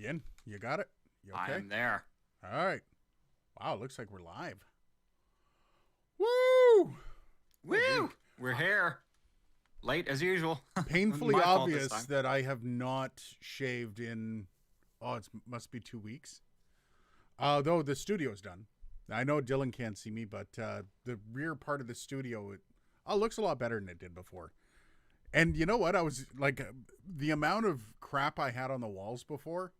Yin, you got it? You I okay? am there. All right. Wow, looks like we're live. Woo! Holy. Woo! We're here. Late as usual. Painfully My fault this obvious time. that I have not shaved in, it must be 2 weeks. Though the studio's done. I know Dylan can't see me, but the rear part of the studio, it looks a lot better than it did before. And you know what? I was like, the amount of crap I had on the walls before,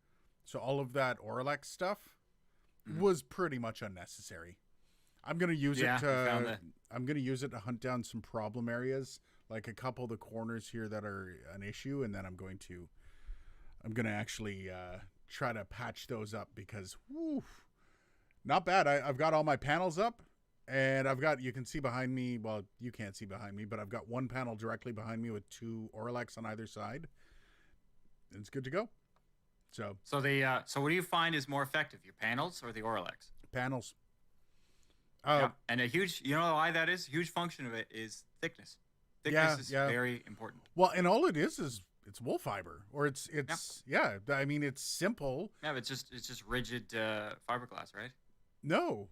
so all of that Orlex stuff, was pretty much unnecessary. I'm gonna use Yeah, it you found to. the. I'm gonna use it to hunt down some problem areas, like a couple of the corners here that are an issue, and then I'm gonna actually try to patch those up because, whew, not bad. I've got all my panels up, and you can see behind me. Well, you can't see behind me, but I've got one panel directly behind me with two Orlex on either side. And it's good to go. So So what do you find is more effective, your panels or the Orlex? panels. Yeah, and a huge. You know why that is? A huge function of it is thickness. Yeah, Thickness is yeah. very important. Well, and all it is it's wool fiber, or it's yeah. I mean, it's simple. Yeah, but it's just rigid fiberglass, right? No,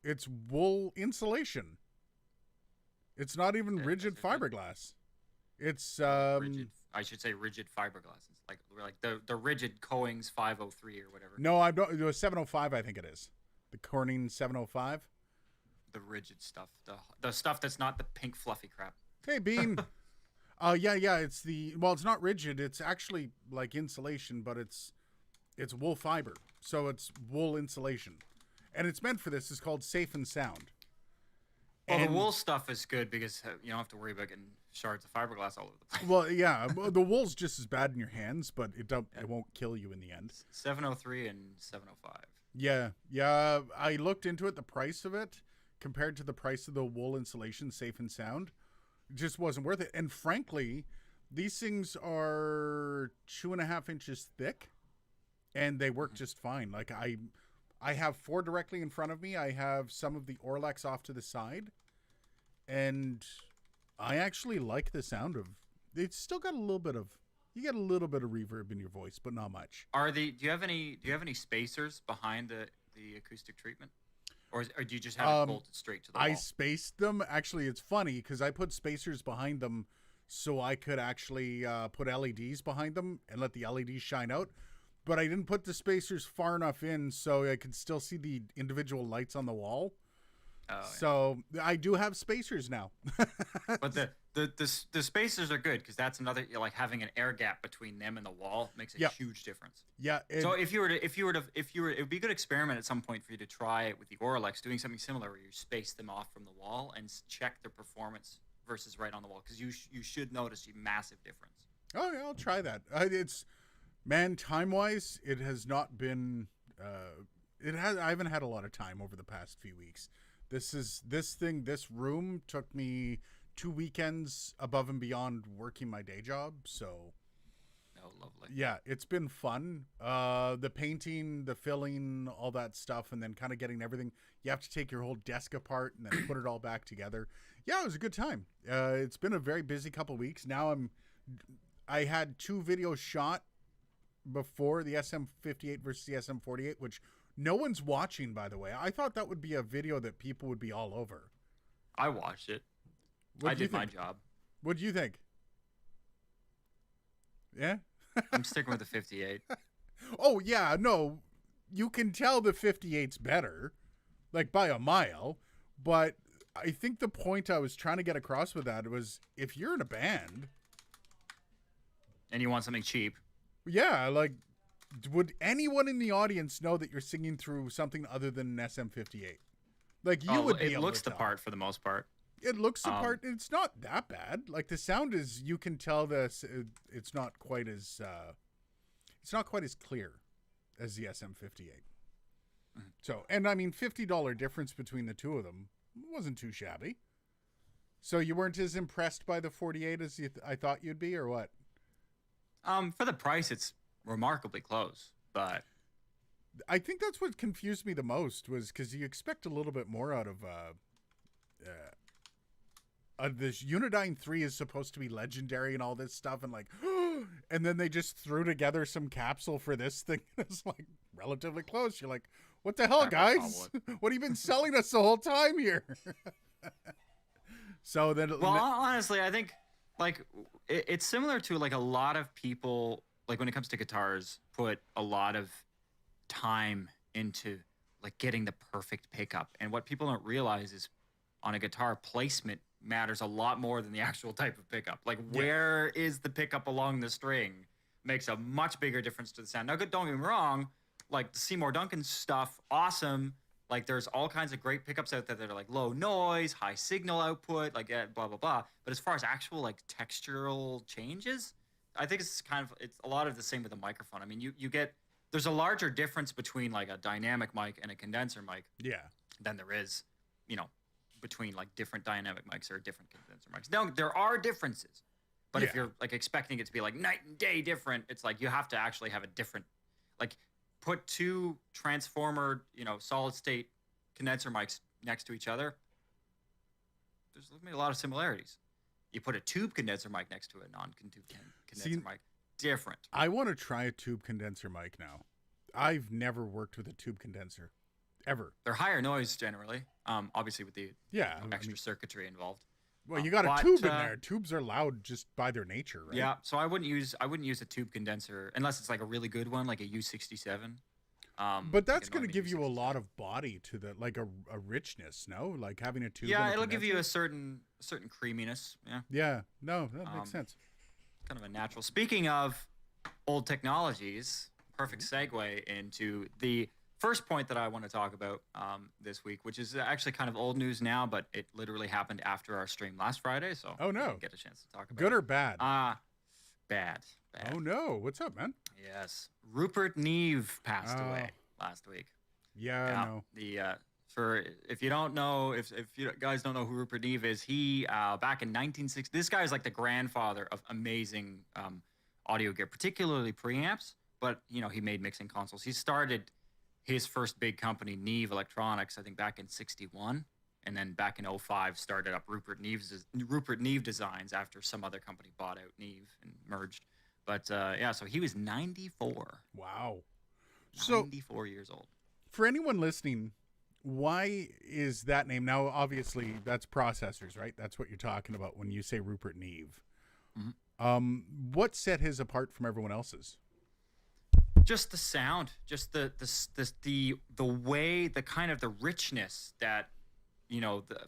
it's wool insulation. It's not even Okay, rigid that's rigid. fiberglass. It's Rigid. I should say rigid fiberglass. It's like the rigid Coings 503 or whatever. no, I don't. It was 705. I think it is the Corning 705. The rigid stuff. The stuff that's not the pink fluffy crap. Hey, Bean. Yeah. It's it's not rigid. It's actually like insulation, but it's wool fiber, so it's wool insulation, and it's meant for this. It's called Safe and Sound. Well, the And wool stuff is good because you don't have to worry about getting shards of fiberglass all over the place. well, yeah, the wool's just as bad in your hands, but it won't kill you in the end. 703 and 705. Yeah. I looked into it. The price of it compared to the price of the wool insulation, Safe and Sound, just wasn't worth it. And frankly, these things are 2.5 inches thick, and they work just fine. Like I have four directly in front of me. I have some of the Orlex off to the side, and I actually like the sound of. It's still got a little bit of. You get a little bit of reverb in your voice, but not much. Do you have any spacers behind the acoustic treatment, or do you just have it bolted straight to the I wall? spaced them. Actually, it's funny because I put spacers behind them so I could actually put LEDs behind them and let the LEDs shine out. But I didn't put the spacers far enough in so I could still see the individual lights on the wall. Oh, yeah. So I do have spacers now. But the spacers are good because that's another like having an air gap between them and the wall makes a Yeah. huge difference. Yeah. So if you were, it would be a good experiment at some point for you to try it with the Orlex, doing something similar where you space them off from the wall and check their performance versus right on the wall because you should notice a massive difference. Oh yeah, I'll try that. Man, time wise, it has not been. I haven't had a lot of time over the past few weeks. This room took me 2 weekends above and beyond working my day job. So Oh, lovely. yeah, it's been fun. The painting, the filling, all that stuff, and then kind of getting everything. You have to take your whole desk apart and then put it all back together. Yeah, it was a good time. It's been a very busy couple weeks. Now I had 2 videos shot before the SM58 versus the SM48, which no one's watching, by the way. I thought that would be a video that people would be all over. I watched it. What I do you did my think? job. What do you think? Yeah? I'm sticking with the 58. Oh, yeah, no. You can tell the 58's better, like by a mile, but I think the point I was trying to get across with that was if you're in a band, And you want something cheap. yeah, like, would anyone in the audience know that you're singing through something other than an SM58? Like, you would be It able looks to the tell. part for the most part. It looks the part. It's not that bad. Like, the sound is, you can tell this. It's not quite as clear as the SM58. So, and I mean, $50 difference between the two of them wasn't too shabby. So you weren't as impressed by the 48 as I thought you'd be, or what? For the price, it's remarkably close, but I think that's what confused me the most was because you expect a little bit more out of this. Unidyne 3 is supposed to be legendary and all this stuff, and like, and then they just threw together some capsule for this thing. It's like relatively close. You're like, what the hell, guys? What have you been selling us the whole time here? So then, well, honestly, I think like it's similar to like a lot of people, like when it comes to guitars, put a lot of time into like getting the perfect pickup. And what people don't realize is on a guitar, placement matters a lot more than the actual type of pickup. Like where is the pickup along the string makes a much bigger difference to the sound. Now, don't get me wrong, like the Seymour Duncan stuff, awesome. Like there's all kinds of great pickups out there that are like low noise, high signal output, like blah, blah, blah. But as far as actual like textural changes, I think it's a lot of the same with the microphone. I mean, you get, there's a larger difference between like a dynamic mic and a condenser mic than there is, between like different dynamic mics or different condenser mics. Now, there are differences, but if you're like expecting it to be like night and day different, it's like you have to actually have a different, like put two transformer, solid state condenser mics next to each other. There's a lot of similarities. You put a tube condenser mic next to a non-tube condenser mic, different. I want to try a tube condenser mic now. I've never worked with a tube condenser, ever. They're higher noise generally, obviously with the extra circuitry involved. Well, you got a tube in there. Tubes are loud just by their nature, right? Yeah, so I wouldn't use a tube condenser unless it's like a really good one, like a U67. But that's going to give you a lot of body to the, like a richness, no? Like having a tube. Yeah, it'll give you a certain creaminess. Yeah. Yeah. No, that makes sense. Kind of a natural. Speaking of old technologies, perfect segue into the first point that I want to talk about this week, which is actually kind of old news now, but it literally happened after our stream last Friday, so I didn't get a chance to talk about it. Good or bad? Bad. Oh no, what's up, man? Yes, Rupert Neve passed away last week. Yeah, I know. If you don't know, if you guys don't know who Rupert Neve is, he back in 1960, this guy is like the grandfather of amazing audio gear, particularly preamps, but he made mixing consoles. He started his first big company, Neve Electronics, I think back in 61, and then back in 05 started up Rupert Neve Designs after some other company bought out Neve and merged. But so he was 94. Wow. 94 years old. For anyone listening, why is that name? Now, obviously, that's processors, right? That's what you're talking about when you say Rupert Neve. Mm-hmm. What set his apart from everyone else's? Just the sound, just the way, the kind of the richness that,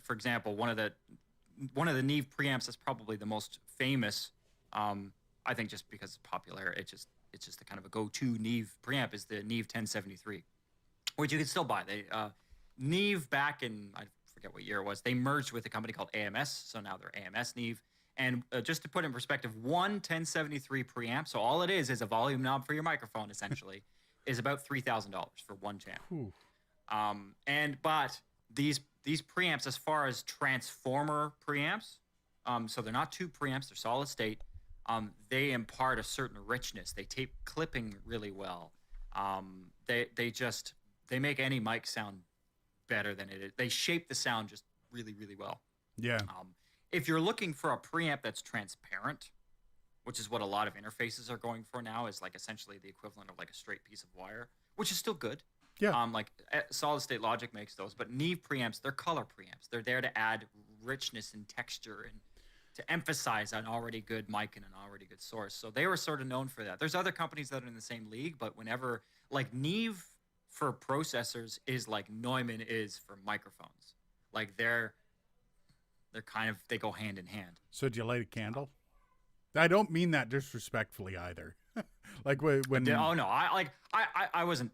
for example, one of the Neve preamps that's probably the most famous, I think just because it's popular, it's just the kind of a go-to Neve preamp is the Neve 1073, which you can still buy. Neve back in, I forget what year it was, they merged with a company called AMS, so now they're AMS Neve. And just to put in perspective, one 1073 preamp, so all it is a volume knob for your microphone, essentially, is about $3,000 for one channel. But these preamps, as far as transformer preamps, so they're not tube preamps, they're solid state. They impart a certain richness. They tape clipping really well. They make any mic sound better than it is. They shape the sound just really, really well. Yeah. If you're looking for a preamp that's transparent, which is what a lot of interfaces are going for now, is like essentially the equivalent of like a straight piece of wire, which is still good. Yeah. Like Solid State Logic makes those, but Neve preamps, they're color preamps. They're there to add richness and texture and to emphasize an already good mic and an already good source. So they were sort of known for that. There's other companies that are in the same league, but whenever, like Neve for processors is like Neumann is for microphones. Like they're kind of, they go hand in hand. So do you light a candle? I don't mean that disrespectfully either. Like when oh no, I wasn't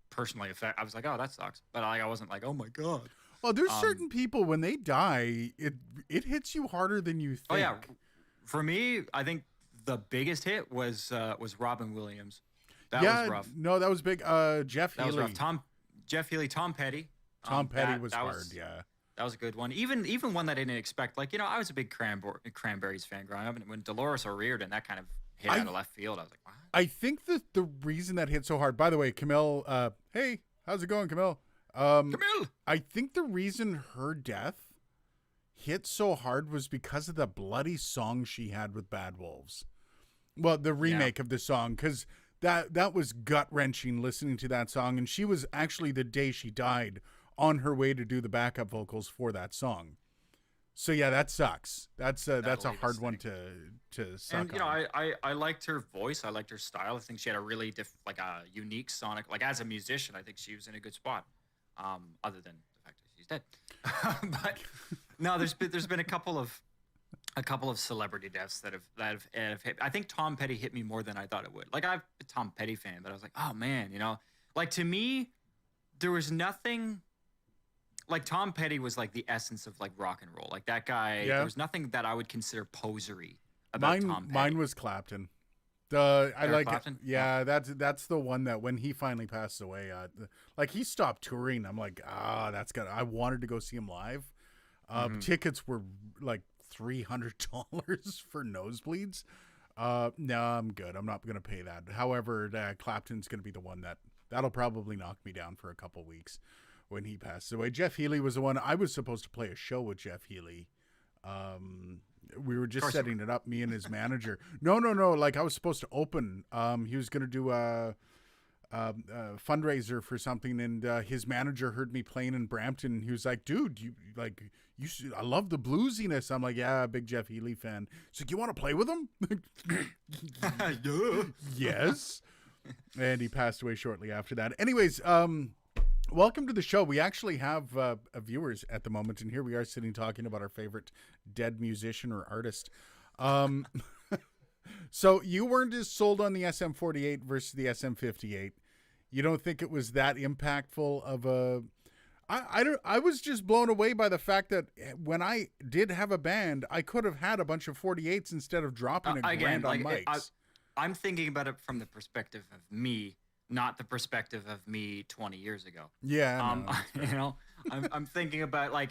personally affected. I was like, oh, that sucks, but I wasn't like, oh my god. Well, there's certain people when they die, it hits you harder than you think. Oh yeah, for me, I think the biggest hit was Robin Williams. That was rough. No, that was big. Jeff Healey. That was rough. Jeff Healey, Tom Petty. Tom Petty was hard. Yeah. That was a good one. Even one that I didn't expect. Like, I was a big Cranberries fan growing up, and when Dolores O'Riordan, that kind of hit out of left field, I was like, what? I think that the reason that hit so hard, by the way, Camille, hey, how's it going, Camille? Camille! I think the reason her death hit so hard was because of the bloody song she had with Bad Wolves. Well, the remake of the song, because that was gut wrenching listening to that song, and she was actually the day she died on her way to do the backup vocals for that song. So yeah, that sucks. That's a hard one to suck And on. I liked her voice. I liked her style. I think she had a really like a unique sonic. Like as a musician, I think she was in a good spot. Other than the fact that she's dead. But no, there's been a couple of celebrity deaths that have hit. I think Tom Petty hit me more than I thought it would. Like I'm a Tom Petty fan, but I was like, oh man, like to me, there was nothing. Like Tom Petty was like the essence of like rock and roll. Like that guy, Yeah. there was nothing that I would consider posery about Tom Petty. Mine was Clapton. I Eric like Clapton? it. Yeah, that's the one that when he finally passed away, like he stopped touring. I'm like, I wanted to go see him live. Tickets were like $300 for nosebleeds. No, I'm good. I'm not gonna pay that. However, Clapton's gonna be the one that'll probably knock me down for a couple weeks when he passes away. Jeff Healey was the one. I was supposed to play a show with Jeff Healey. We were just setting it up, me and his manager. No. Like I was supposed to open. He was going to do a fundraiser for something, and his manager heard me playing in Brampton. He was like, "Dude, I love the bluesiness." I'm like, "Yeah, big Jeff Healey fan." He's like, "You want to play with him?" Yes. And he passed away shortly after that. Anyways, welcome to the show. We actually have viewers at the moment, and here we are sitting talking about our favorite dead musician or artist. So you weren't as sold on the SM48 versus the SM58. You don't think it was that impactful of a... I was just blown away by the fact that when I did have a band, I could have had a bunch of 48s instead of dropping a grand on mics. I'm thinking about it from the perspective of me, not the perspective of me 20 years ago. Yeah. I'm thinking about like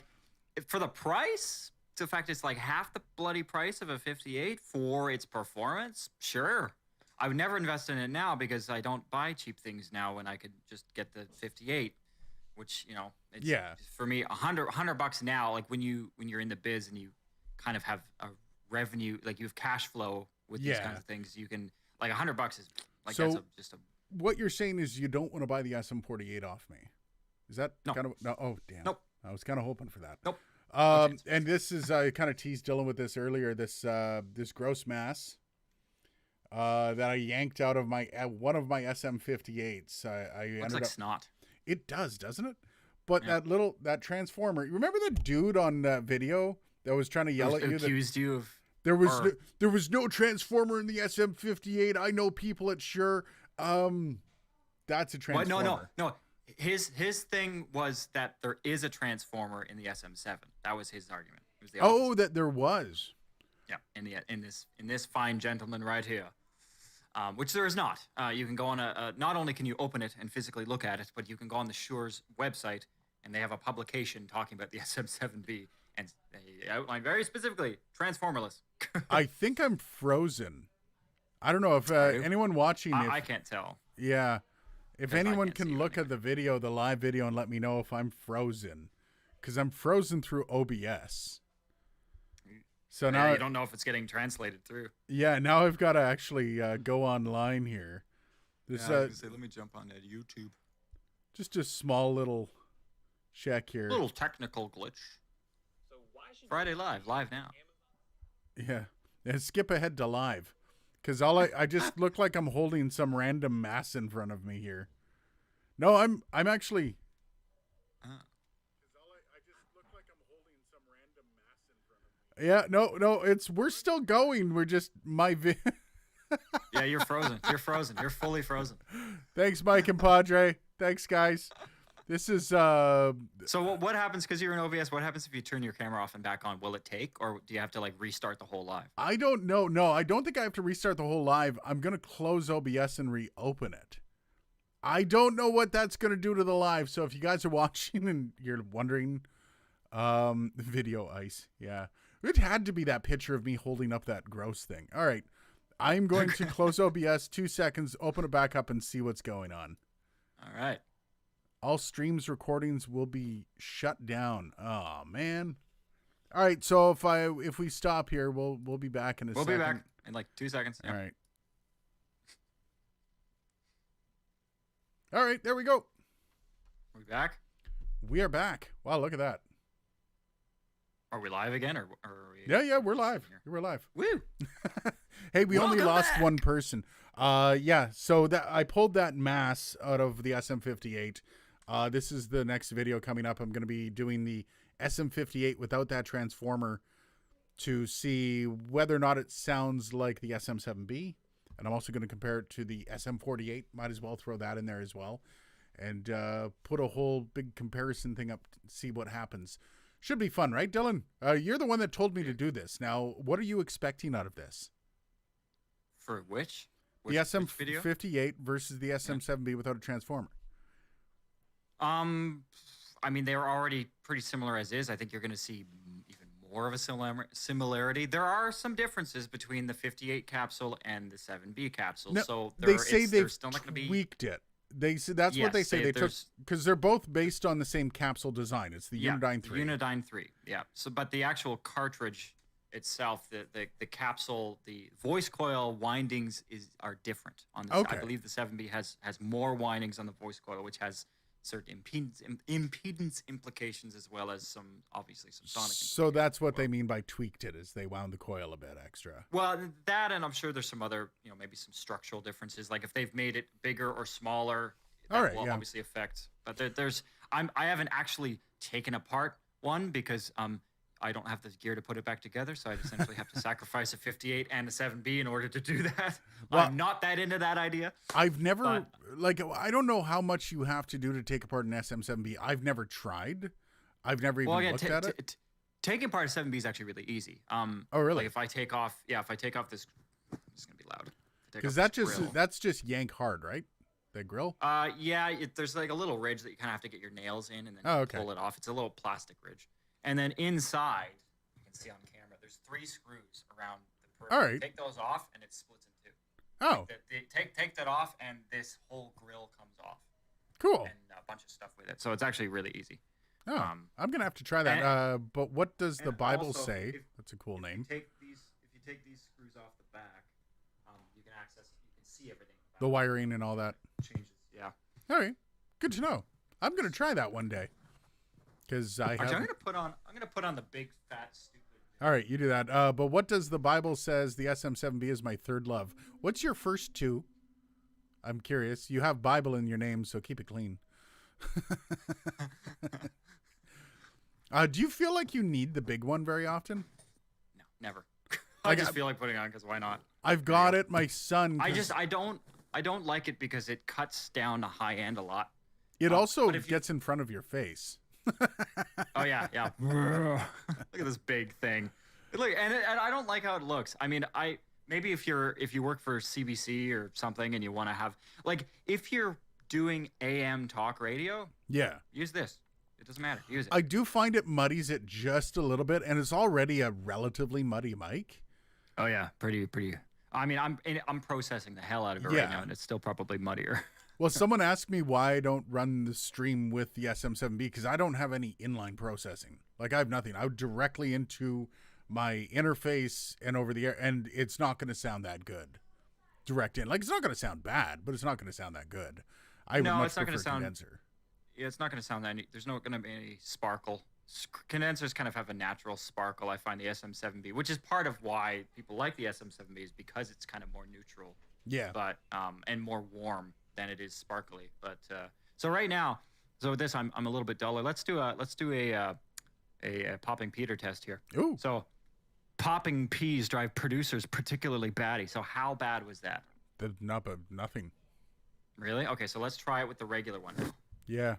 for the price, the fact it's like half the bloody price of a 58 for its performance. Sure. I would never invest in it now because I don't buy cheap things now when I could just get the 58, which, it's for me, $100 now, like when you're in the biz and you kind of have a revenue, like you have cash flow with these kinds of things, you can like $100 is like, so that's just a... What you're saying is you don't want to buy the SM48 off me. Is that kind of... No. Oh, damn. Nope. I was kind of hoping for that. Nope. And this is, I kind of teased Dylan with this earlier, this gross mass that I yanked out of one of my SM58s. Looks like snot. It does, doesn't it? But that transformer, you remember the dude on that video that was trying to yell at you? Accused you of... There was no transformer in the SM58. I know people at Shure. That's a transformer. No. His thing was that there is a transformer in the SM7. That was his argument. It was the opposite. That there was. Yeah, in this fine gentleman right here, which there is not. You can go on not only can you open it and physically look at it, but you can go on the Shure's website and they have a publication talking about the SM7B, and they outline very specifically transformerless. I think I'm frozen. I don't know if anyone watching. I can't tell. Yeah. If anyone can look at the video, the live video, and let me know if I'm frozen. Because I'm frozen through OBS. So now you don't know if it's getting translated through. Yeah, now I've got to actually go online here. This, I was gonna say, let me jump on that YouTube. Just a small little check here. Little technical glitch. So Friday live now. Yeah. And skip ahead to live. Because I just look like I'm holding some random mass in front of me here. No, I'm actually... Yeah, no, we're still going. We're just Yeah, you're frozen. You're frozen. You're fully frozen. Thanks, Mike and Padre. Thanks, guys. This is So what happens, because you're in OBS, what happens if you turn your camera off and back on? Will it take, or do you have to like restart the whole live? I don't know. No, I don't think I have to restart the whole live. I'm going to close OBS and reopen it. I don't know what that's going to do to the live. So if you guys are watching and you're wondering, video ice. Yeah. It had to be that picture of me holding up that gross thing. All right. I'm going to close OBS 2 seconds, open it back up, and see what's going on. All right. All streams recordings will be shut down. Oh, man. All right. So if we stop here, we'll be back in a second. We'll be back in like 2 seconds. All right. All right, there we go. Are we back? We are back. Wow, look at that. Are we live again, or are we? Yeah, we're live. We're live. Woo! Hey, we only Welcome lost back. one person. Yeah. So that I pulled that mass out of the SM58. This is the next video coming up. I'm going to be doing the SM58 without that transformer to see whether or not it sounds like the SM7B. And I'm also going to compare it to the SM48. Might as well throw that in there as well. And put a whole big comparison thing up to see what happens. Should be fun, right, Dylan? You're the one that told me to do this. Now, what are you expecting out of this? For which? The SM58 versus the SM7B without a transformer. I mean, they're already pretty similar as is. I think you're going to see even more of a similarity. There are some differences between the 58 capsule and the 7B capsule. No, So they say they've still not going to be tweaked it. They say that's what they say. They took because they're both based on the same capsule design. It's the Unidyne 3. Unidyne 3. Yeah. So, but the actual cartridge itself, the capsule, the voice coil windings are different on this. Okay. I believe the 7B has more windings on the voice coil, which has certain impedance implications as well as obviously some sonic. So that's what they mean by tweaked it, is they wound the coil a bit extra. Well, that, and I'm sure there's some other, maybe some structural differences. Like if they've made it bigger or smaller, that will obviously affect. But I haven't actually taken apart one because I don't have the gear to put it back together, so I'd essentially have to sacrifice a 58 and a 7B in order to do that. Well, I'm not that into that idea. I've never, I don't know how much you have to do to take apart an SM7B. I've never tried. I've never even looked at it. Taking apart a 7B is actually really easy. Oh, really? Like if I take off this, it's going to be loud. Because that's just yank hard, right? The grill? Yeah, there's like a little ridge that you kind of have to get your nails in and then pull it off. It's a little plastic ridge. And then inside, you can see on camera, there's 3 screws around the peripheral. All right. Take those off, and it splits in 2. Oh. Take that off, and this whole grill comes off. Cool. And a bunch of stuff with it. So it's actually really easy. Oh, I'm going to have to try that. But what does the Bible also, say? That's a cool name. If you take these screws off the back, you can see everything. The wiring and all that. Changes, yeah. All right. Good to know. I'm going to try that one day. Because I'm gonna put on the big fat stupid. All right, you do that. But what does the Bible says? The SM7B is my third love. What's your first 2? I'm curious. You have Bible in your name, so keep it clean. Do you feel like you need the big one very often? No, never. I just feel like putting it on because why not? I've got it. My son. I don't like it because it cuts down the high end a lot. It also gets in front of your face. Oh yeah. Look at this big thing. Look, and I don't like how it looks. I mean, maybe if you work for CBC or something and you want to have, like, if you're doing AM talk radio, use this. It doesn't matter. Use it. I do find it muddies it just a little bit, and it's already a relatively muddy mic. Oh yeah, pretty. I mean, I'm processing the hell out of it right now, and it's still probably muddier. Well, someone asked me why I don't run the stream with the SM7B because I don't have any inline processing. Like, I have nothing. I would directly into my interface and over the air, and it's not going to sound that good. Direct in. Like, it's not going to sound bad, but it's not going to sound that good. It's not going to sound condenser. Yeah, it's not going to sound that. There's not going to be any sparkle. Condensers kind of have a natural sparkle. I find the SM7B, which is part of why people like the SM7B, is because it's kind of more neutral. Yeah. But and more warm than it is sparkly. But so right now, with this, I'm a little bit duller. Let's do a popping Peter test here. Ooh. So popping peas drive producers particularly batty. So how bad was that? Nothing. Really? Okay, so let's try it with the regular one. Yeah.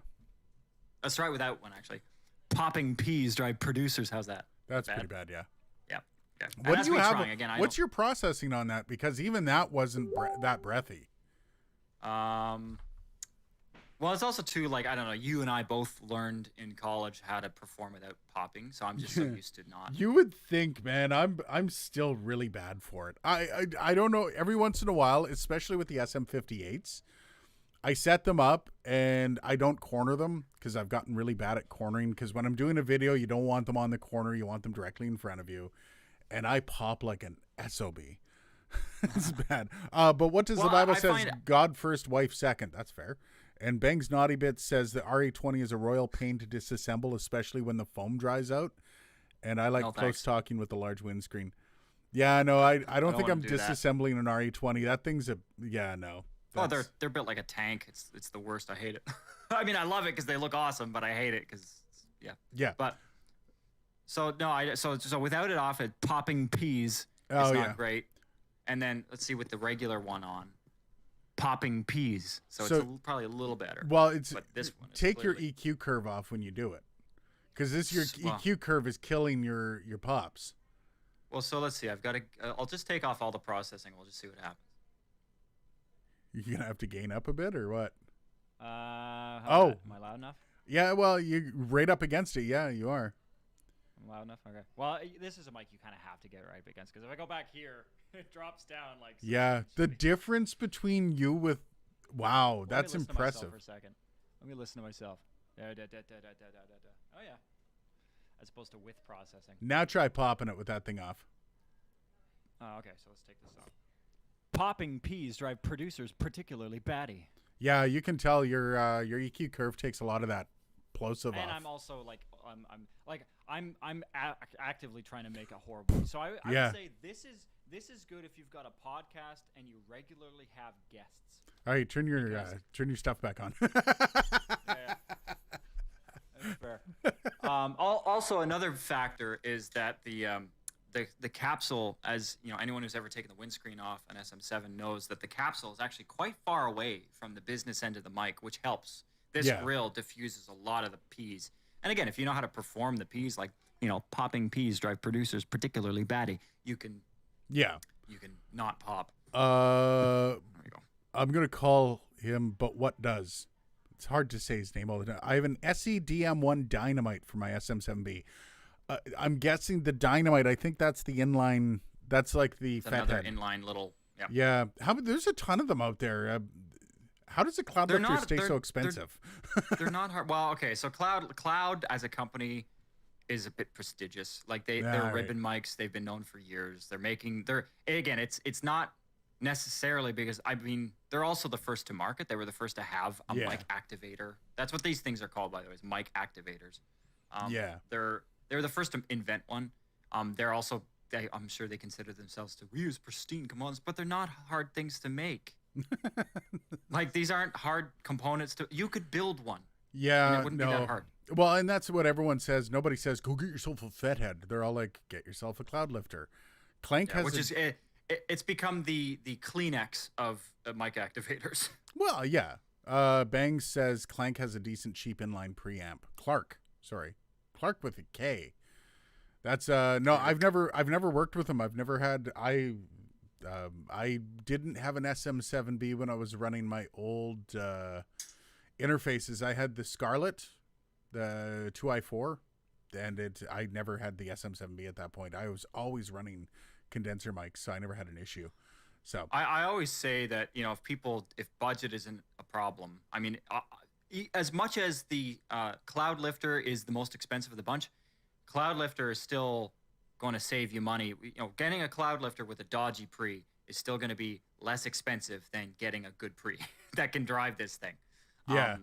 Let's try it without one, actually. Popping peas drive producers. How's that? That's pretty bad, yeah. Yeah. What do you have? What's your processing on that? Because even that wasn't that breathy. Well, it's also too, like, I don't know, you and I both learned in college how to perform without popping, so I'm just so used to not. You would think, man, I'm still really bad for it. I don't know, every once in a while, especially with the SM58s, I set them up and I don't corner them because I've gotten really bad at cornering, because when I'm doing a video, you don't want them on the corner, you want them directly in front of you, and I pop like an SOB. It's bad. But what does the Bible says? God first, wife second. That's fair. And Bang's Naughty Bit says the RE20 is a royal pain to disassemble, especially when the foam dries out. And I like No, close thanks. talking with a large windscreen. Yeah, no, I don't think wanna I'm do that. disassembling an RE20. That thing's a no. Oh, That's- they're built like a tank. It's the worst. I hate it. I mean, I love it because they look awesome, but I hate it because yeah. But so no, so without it off, it popping peas. Oh, It's yeah. not great. And then let's see with the regular one on, popping peas. So, So- it's probably a little better. Well, it's But this one is take your clearly- EQ curve off when you do it, because your Well- EQ curve is killing your pops. Well, so let's see. I've got to. I'll just take off all the processing. We'll just see what happens. You're gonna have to gain up a bit or what? Am I loud enough? Yeah, well, you right up against it. Yeah, you are. I'm loud enough. Okay. Well, this is a mic you kind of have to get right up against because if I go back here, it drops down like. Yeah, the difference between you with, wow, Let me that's listen to myself impressive. For a second, let me listen to myself. Oh yeah. As opposed to with processing. Now try popping it with that thing off. Oh, okay. So let's take this off. Popping peas drive producers particularly batty. Yeah, you can tell your EQ curve takes a lot of that plosive And off. I'm also like I'm actively trying to make a horrible. So I Yeah. would say this is good if you've got a podcast and you regularly have guests. All right, turn your stuff back on. Yeah. That's fair. Also, another factor is that the capsule, as you know, anyone who's ever taken the windscreen off an SM7 knows that the capsule is actually quite far away from the business end of the mic, which helps. This Yeah. grill diffuses a lot of the peas. And again, if you know how to perform the peas, like popping peas drive producers particularly batty, you can Yeah. not pop. Uh, There we go. I'm gonna call him, but what does? It's hard to say his name all the time. I have an SE-DM1 Dynamite for my SM7B. I'm guessing the Dynamite. I think that's the inline. That's like the It's fat another head. inline little. Yeah. Yeah. There's a ton of them out there. How does a cloud They're lifter not- stay they're- so they're- expensive? They're not hard. Well, okay. So Cloud as a company is a bit prestigious. Like they're right. ribbon mics. They've been known for years. It's not necessarily because they're also the first to market. They were the first to have a Yeah. mic activator. That's what these things are called, by the way, is mic activators. Yeah. They're the first to invent one. They're also I'm sure they consider themselves to use pristine components, but they're not hard things to make. Like these aren't hard components you could build one. Yeah. And it wouldn't no. be that hard. Well, and that's what everyone says. Nobody says, "Go get yourself a fat head." They're all like, "Get yourself a cloud lifter." Clank has Which is it's become the Kleenex of mic activators. Well, yeah. Bang says Clank has a decent cheap inline preamp. Clark with a K. That's no, I've never worked with him. I've never had I didn't have an SM7B when I was running my old interfaces. I had the Scarlett, the 2i4, and I never had the SM7B at that point. I was always running condenser mics, so I never had an issue. So I always say that if budget isn't a problem, I mean, as much as the Cloud Lifter is the most expensive of the bunch, Cloud Lifter is still going to save you money. Getting a Cloud Lifter with a dodgy pre is still going to be less expensive than getting a good pre that can drive this thing. Yeah.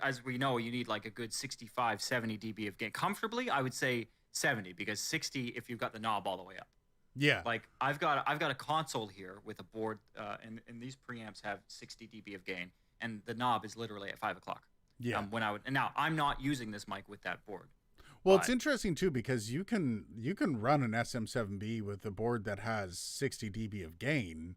As we know, you need like a good 65, 70 dB of gain. Comfortably, I would say 70 because 60 if you've got the knob all the way up. yeah, Like I've got a console here with a board, and these preamps have 60 dB of gain, and the knob is literally at 5 o'clock. yeah. And now I'm not using this mic with that board. Well, it's interesting too because you can run an SM7B with a board that has 60 dB of gain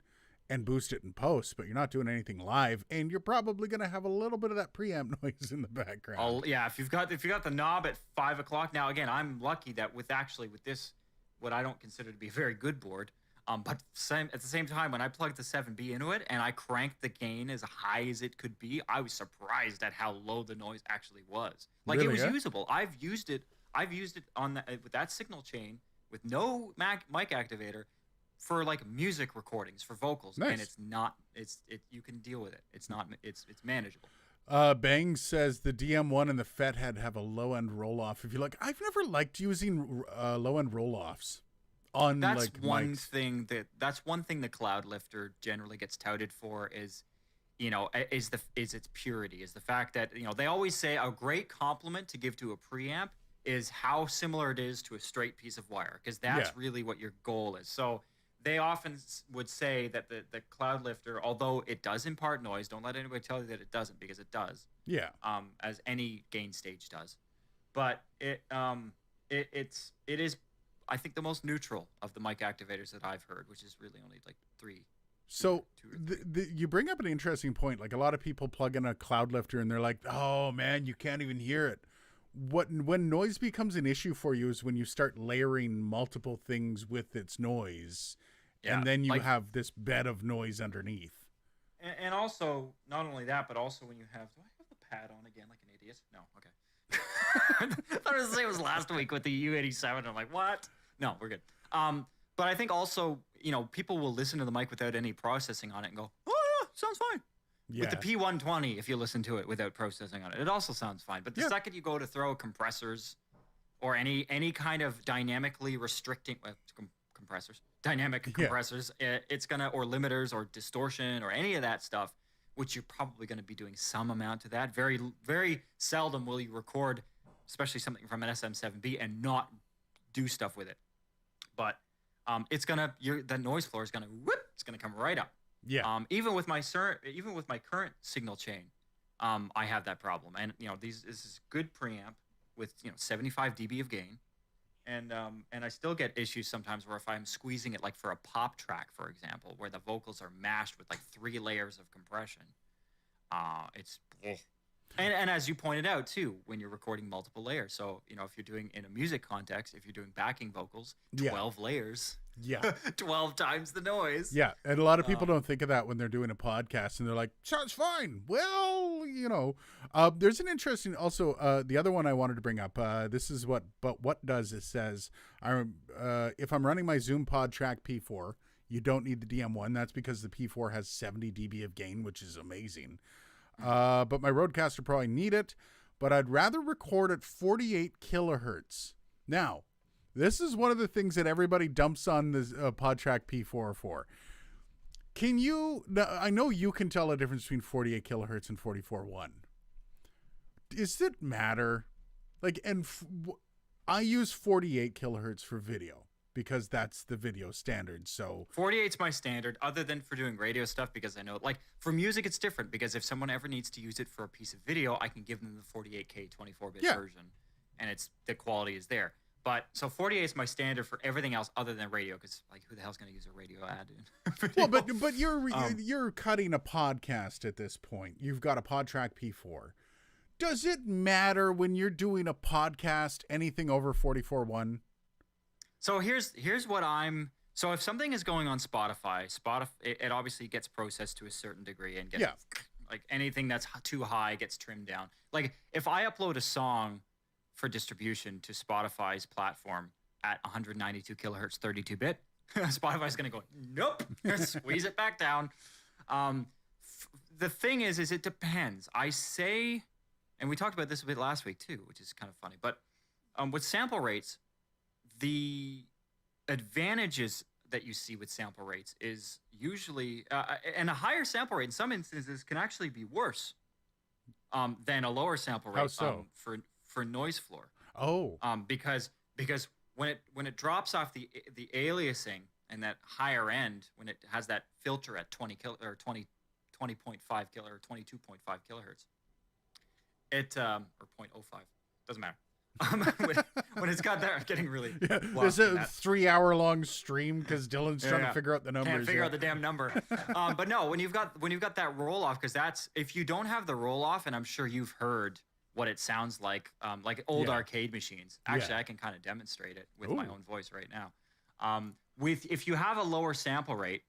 and boost it in post, but you're not doing anything live, and you're probably going to have a little bit of that preamp noise in the background. If you've got the knob at 5 o'clock. Now again, I'm lucky that with this, what I don't consider to be a very good board, but at the same time, when I plugged the 7B into it and I cranked the gain as high as it could be, I was surprised at how low the noise actually was. Like Really, it was yeah? usable. I've used it on with that signal chain with no mic activator for like music recordings for vocals, Nice. and it's not. You can deal with it. It's not. It's manageable. Bang says the DM1 and the Fathead have a low end roll off. If you like, I've never liked using low end roll offs on That's like one mics. thing that Cloud Lifter generally gets touted for is is its purity, is the fact that, they always say a great compliment to give to a preamp is how similar it is to a straight piece of wire, because that's really what your goal is. So they often would say that the cloud lifter, although it does impart noise, don't let anybody tell you that it doesn't, because it does. Yeah. As any gain stage does, but it is, I think, the most neutral of the mic activators that I've heard, which is really only like 3. So you bring up an interesting point. Like, a lot of people plug in a cloud lifter and they're like, "Oh man, you can't even hear it." When noise becomes an issue for you is when you start layering multiple things with its noise, and then you have this bed of noise underneath. And also, not only that, but also when you have, do I have the pad on again like an idiot? No, okay. I thought it was the same as last week with the U87. I'm like, what? No, we're good. But I think also, people will listen to the mic without any processing on it and go, "Oh, yeah, sounds fine." Yeah. With the P120, if you listen to it without processing on it, it also sounds fine. But the second you go to throw compressors or any kind of dynamically restricting dynamic compressors, it's gonna, or limiters or distortion or any of that stuff, which you're probably going to be doing some amount to that. Very, very seldom will you record, especially something from an SM7B, and not do stuff with it. But it's gonna, the noise floor is gonna it's gonna come right up. Yeah. Even with my current signal chain, I have that problem. And this is good preamp with 75 dB of gain, and I still get issues sometimes where if I'm squeezing it, like for a pop track, for example, where the vocals are mashed with like 3 layers of compression, it's. And as you pointed out too, when you're recording multiple layers, so if you're doing, in a music context, if you're doing backing vocals, 12 layers, 12 times the noise. Yeah, and a lot of people don't think of that when they're doing a podcast, and they're like, "Sounds fine." Well, there's an interesting, also the other one I wanted to bring up. This is what does it says, if I'm running my Zoom Pod Track P4, you don't need the DM1. That's because the P4 has 70 dB of gain, which is amazing. But my Rodecaster Pro, I need it, but I'd rather record at 48 kilohertz. Now, this is one of the things that everybody dumps on the PodTrack P4 for. I know you can tell a difference between 48 kilohertz and 44.1. Does it matter? I use 48 kilohertz for video, because that's the video standard. So 48's my standard, other than for doing radio stuff, because I know, like, for music it's different, because if someone ever needs to use it for a piece of video, I can give them the 48K 24-bit version, and the quality is there. But so 48 is my standard for everything else other than radio, because like, who the hell's going to use a radio ad in video? Well, but you're cutting a podcast at this point. You've got a PodTrack P4. Does it matter when you're doing a podcast anything over 44.1? So here's what so if something is going on Spotify, it obviously gets processed to a certain degree and gets like anything that's too high gets trimmed down. Like, if I upload a song for distribution to Spotify's platform at 192 kilohertz 32-bit, Spotify's going to go, nope, squeeze it back down. The thing is it depends. I say, and we talked about this a bit last week too, which is kind of funny, but with sample rates, the advantages that you see with sample rates is usually, and a higher sample rate in some instances can actually be worse than a lower sample rate. How so? For noise floor. Oh. Because when it drops off the aliasing and that higher end, when it has that filter at 20.5 kilo or 22.5 kilohertz, it or 0.05, doesn't matter. When it's got that, I'm getting really there's a 3-hour-long stream because Dylan's trying to figure out the numbers. Can't figure out the damn number. But no, when you've got that roll off, because that's, if you don't have the roll off, and I'm sure you've heard what it sounds like old arcade machines. Actually, I can kind of demonstrate it with my own voice right now. If you have a lower sample rate,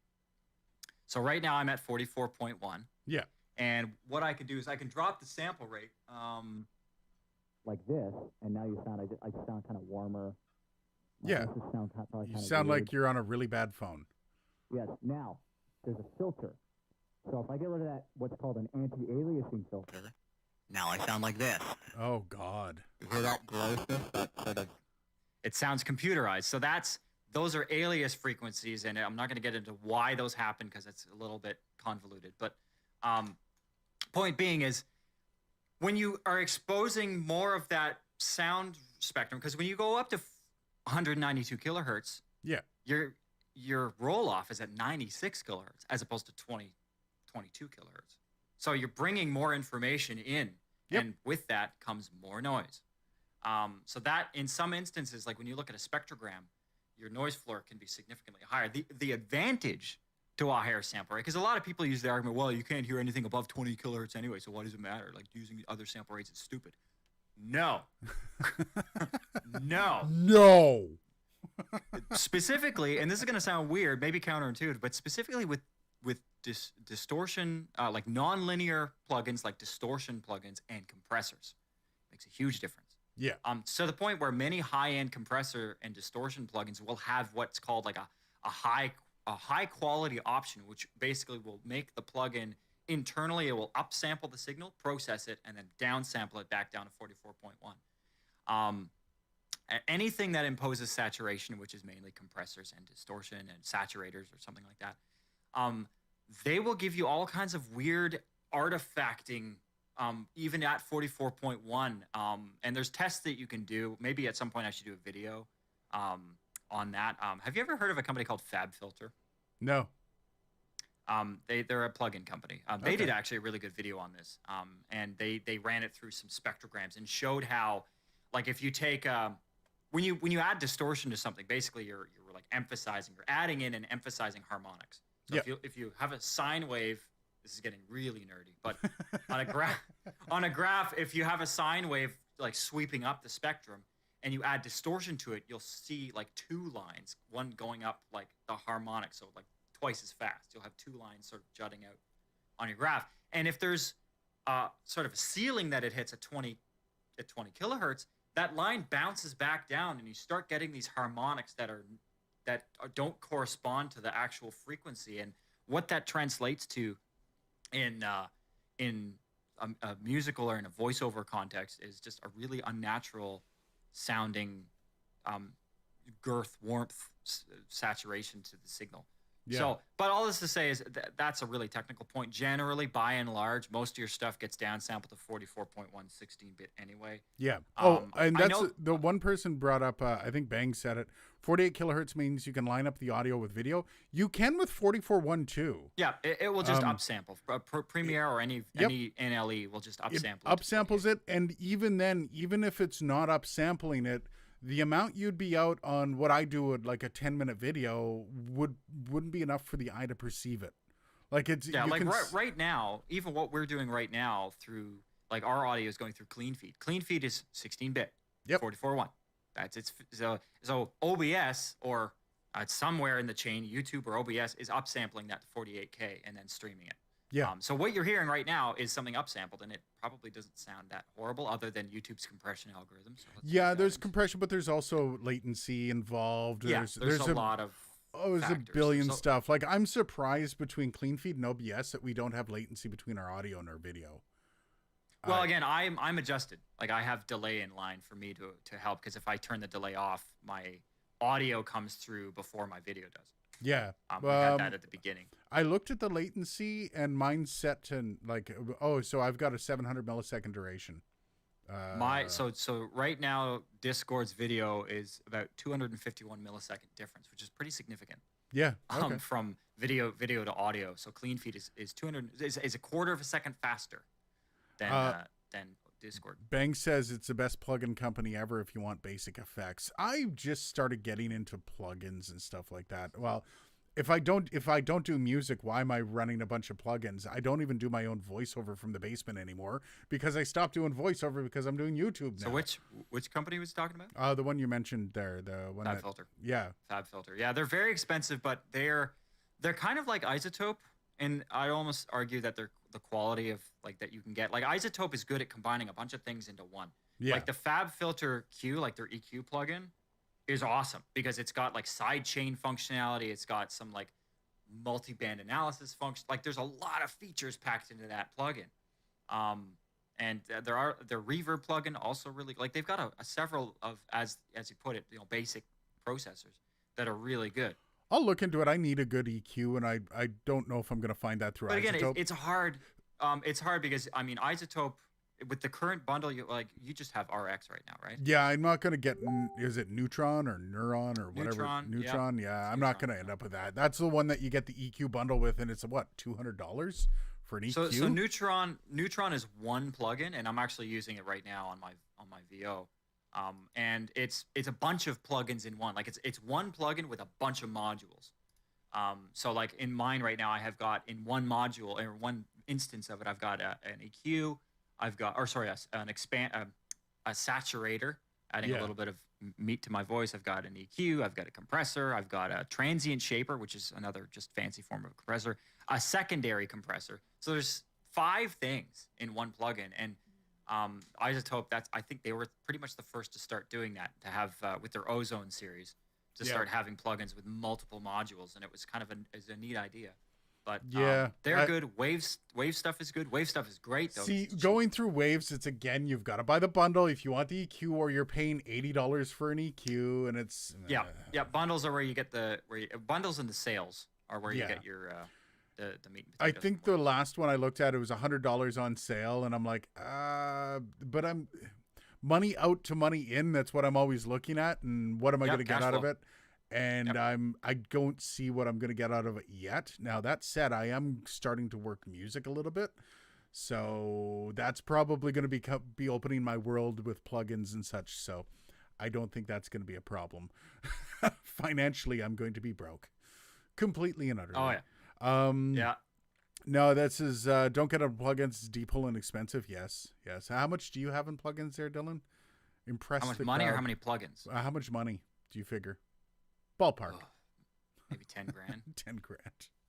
so right now I'm at 44.1. Yeah. And what I can do is I can drop the sample rate like this, and now you sound, I sound kind of warmer. Yeah. You sound like you're on a really bad phone. Yes. Now, there's a filter. So if I get rid of that, what's called an anti-aliasing filter, now I sound like this. Oh, God. You hear that grossness? That sort of... It sounds computerized. So those are alias frequencies, and I'm not going to get into why those happen because it's a little bit convoluted. But Point being is when you are exposing more of that sound spectrum, because when you go up to 192 kilohertz, Yeah. your roll off is at 96 kilohertz as opposed to 22 kilohertz. So you're bringing more information in, Yep. and with that comes more noise. So that in some instances, like when you look at a spectrogram, your noise floor can be significantly higher. The advantage to a higher sample rate, because a lot of people use the argument, well, you can't hear anything above 20 kilohertz anyway, so what does it matter? Like using other sample rates is stupid. No. No. No. Specifically, and this is going to sound weird, maybe counterintuitive, but specifically with distortion, like nonlinear plugins, like distortion plugins and compressors, makes a huge difference. Yeah. So the point where many high-end compressor and distortion plugins will have what's called like a high quality option, which basically will make the plugin internally, it will upsample the signal, process it, and then downsample it back down to 44.1. Anything that imposes saturation, which is mainly compressors and distortion and saturators or something like that, they will give you all kinds of weird artifacting, even at 44.1. And there's tests that you can do. Maybe at some point I should do a video on that. Have you ever heard of a company called Fabfilter? No. They're a plugin company. They did actually a really good video on this, and they ran it through some spectrograms and showed how, like, if you take when you add distortion to something, basically you're like emphasizing, you're adding in and emphasizing harmonics. So if you have a sine wave, this is getting really nerdy, but on a graph, if you have a sine wave like sweeping up the spectrum, and you add distortion to it, you'll see like two lines, one going up like the harmonic, so like twice as fast. You'll have two lines sort of jutting out on your graph. And if there's sort of a ceiling that it hits at 20 kilohertz, that line bounces back down, and you start getting these harmonics that don't correspond to the actual frequency. And what that translates to in a musical or in a voiceover context is just a really unnatural sounding girth, warmth, saturation to the signal. Yeah. So, but all this to say is that's a really technical point. Generally, by and large, most of your stuff gets downsampled to 44.1 16-bit anyway. Yeah. I And that's know- the one person brought up, I think Bang said it, 48 kilohertz means you can line up the audio with video. You can with 44.1 too. Yeah, it will just upsample. Premiere or any NLE will just upsample. It upsamples it, and even then, even if it's not upsampling it, the amount you'd be out on what I do at like a 10-minute video wouldn't be enough for the eye to perceive it. Like it's like right now, even what we're doing right now through like our audio is going through Clean Feed. Clean Feed is 16-bit, 44.1. That's its so OBS or somewhere in the chain, YouTube or OBS is upsampling that to 48K and then streaming it. Yeah. So what you're hearing right now is something upsampled, and it probably doesn't sound that horrible, other than YouTube's compression algorithm. So there's compression, but there's also latency involved. There's a lot of there's factors. a billion stuff. Like I'm surprised between Clean Feed and OBS that we don't have latency between our audio and our video. Well, again, I'm adjusted. Like I have delay in line for me to help, because if I turn the delay off, my audio comes through before my video does. Yeah. We had that at the beginning. I looked at the latency, and mine's set to like, so I've got a 700 millisecond duration. So right now, Discord's video is about 251 millisecond difference, which is pretty significant. Yeah. Okay. From video to audio. So Clean Feed is 200 is a quarter of a second faster than Discord. Bang says it's the best plugin company ever if you want basic effects. I just started getting into plugins and stuff like that. Well, if I don't do music, why am I running a bunch of plugins? I don't even do my own voiceover from the basement anymore, because I stopped doing voiceover because I'm doing YouTube now. So which company was he talking about? The one you mentioned there, the one Fabfilter. Yeah. Fabfilter. Yeah, they're very expensive, but they're kind of like Isotope, and I'd almost argue that they're the quality of like that you can get. Like Isotope is good at combining a bunch of things into one. Yeah. Like the Fabfilter Q, like their EQ plugin, is awesome because it's got like sidechain functionality. It's got some like multi-band analysis function. Like there's a lot of features packed into that plugin. And their reverb plugin also really, like they've got a several of, as you put it, basic processors that are really good. I'll look into it. I need a good EQ, and I don't know if I'm going to find that through But again, Isotope. it's hard. it's hard because I mean, Isotope with the current bundle, you just have RX right now, right? Yeah, I'm not gonna get. Is it Neutron or Neuron or whatever? Neutron, yep. Neutron. Yeah, I'm Neutron, not gonna end up with that. That's the one that you get the EQ bundle with, and it's what, $200 for an EQ. So Neutron is one plugin, and I'm actually using it right now on my VO. And it's a bunch of plugins in one. Like it's one plugin with a bunch of modules. So like in mine right now, I have got in one module or one instance of it, I've got an EQ. I've got, a saturator, adding a little bit of meat to my voice. I've got an EQ. I've got a compressor. I've got a transient shaper, which is another just fancy form of compressor. A secondary compressor. So there's 5 things in one plugin, and Isotope. I think they were pretty much the first to start doing that. To have with their Ozone series, to start having plugins with multiple modules, and it was kind of a neat idea. But they're good. Wave stuff is good. Wave stuff is great though. See, going through Waves, it's again, you've got to buy the bundle if you want the EQ, or you're paying $80 for an EQ, and it's Bundles are where you get bundles and the sales are where you get your the meat and I potatoes. think the last one I looked at, it was $100 on sale, and I'm like, but I'm money out to money in. That's what I'm always looking at, and what am I going to get out of it? And I don't see what I'm going to get out of it yet. Now, that said, I am starting to work music a little bit. So that's probably going to be opening my world with plugins and such. So I don't think that's going to be a problem. Financially, I'm going to be broke. Completely and utterly. Oh, yeah. No, this is, don't get a plugins. It's deep-hole and expensive. Yes. How much do you have in plugins there, Dylan? Impress How much the money crowd. or how many plugins? How much money do you figure? Ballpark. Maybe 10 grand. 10 grand.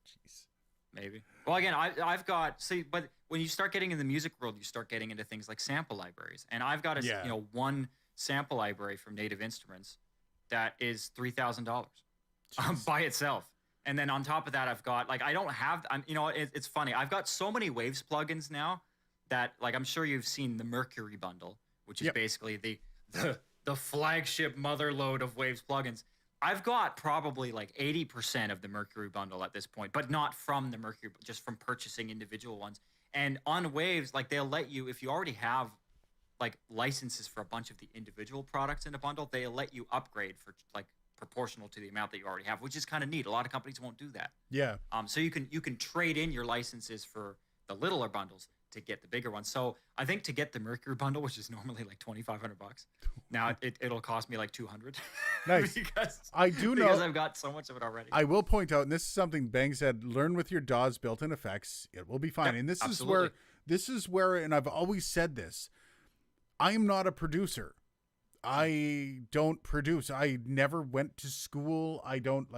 Jeez. Maybe. Well, again, I've got but when you start getting in the music world, you start getting into things like sample libraries, and I've got one sample library from Native Instruments that is $3,000 by itself. And then on top of that, I've got I don't have. It's funny. I've got so many Waves plugins now that I'm sure you've seen the Mercury bundle, which is basically the flagship mother load of Waves plugins. I've got probably 80% of the Mercury bundle at this point, but not from the Mercury, just from purchasing individual ones. And on Waves, they'll let you, if you already have licenses for a bunch of the individual products in a bundle, they'll let you upgrade for proportional to the amount that you already have, which is kind of neat. A lot of companies won't do that. Yeah. So you can trade in your licenses for the littler bundles to get the bigger ones. So I think to get the Mercury bundle, which is normally $2,500, now it'll cost me $200. Nice. because I've got so much of it already. I will point out, and this is something Bang said: learn with your DAW's built-in effects. It will be fine. Yep, and this absolutely. is where, and I've always said this: I am not a producer. I don't produce. I never went to school. I don't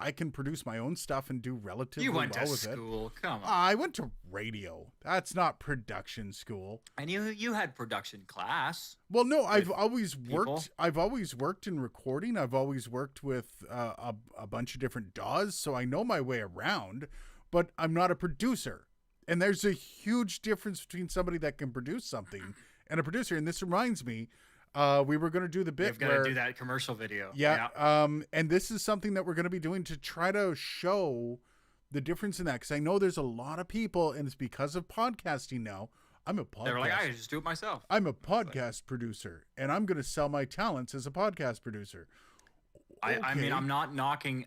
I can produce my own stuff and do relatively well with it. You went to school. Come on. I went to radio. That's not production school. And you had production class. Well, no, I've always worked. I've always worked in recording. I've always worked with a bunch of different DAWs, so I know my way around. But I'm not a producer, and there's a huge difference between somebody that can produce something and a producer. And this reminds me. We were going to do the bit We've got to do that commercial video. Yeah. And this is something that we're going to be doing to try to show the difference in that. Because I know there's a lot of people, and it's because of podcasting now. I'm a podcast. They're like, I just do it myself. I'm a podcast producer, and I'm going to sell my talents as a podcast producer. Okay. I mean, I'm not knocking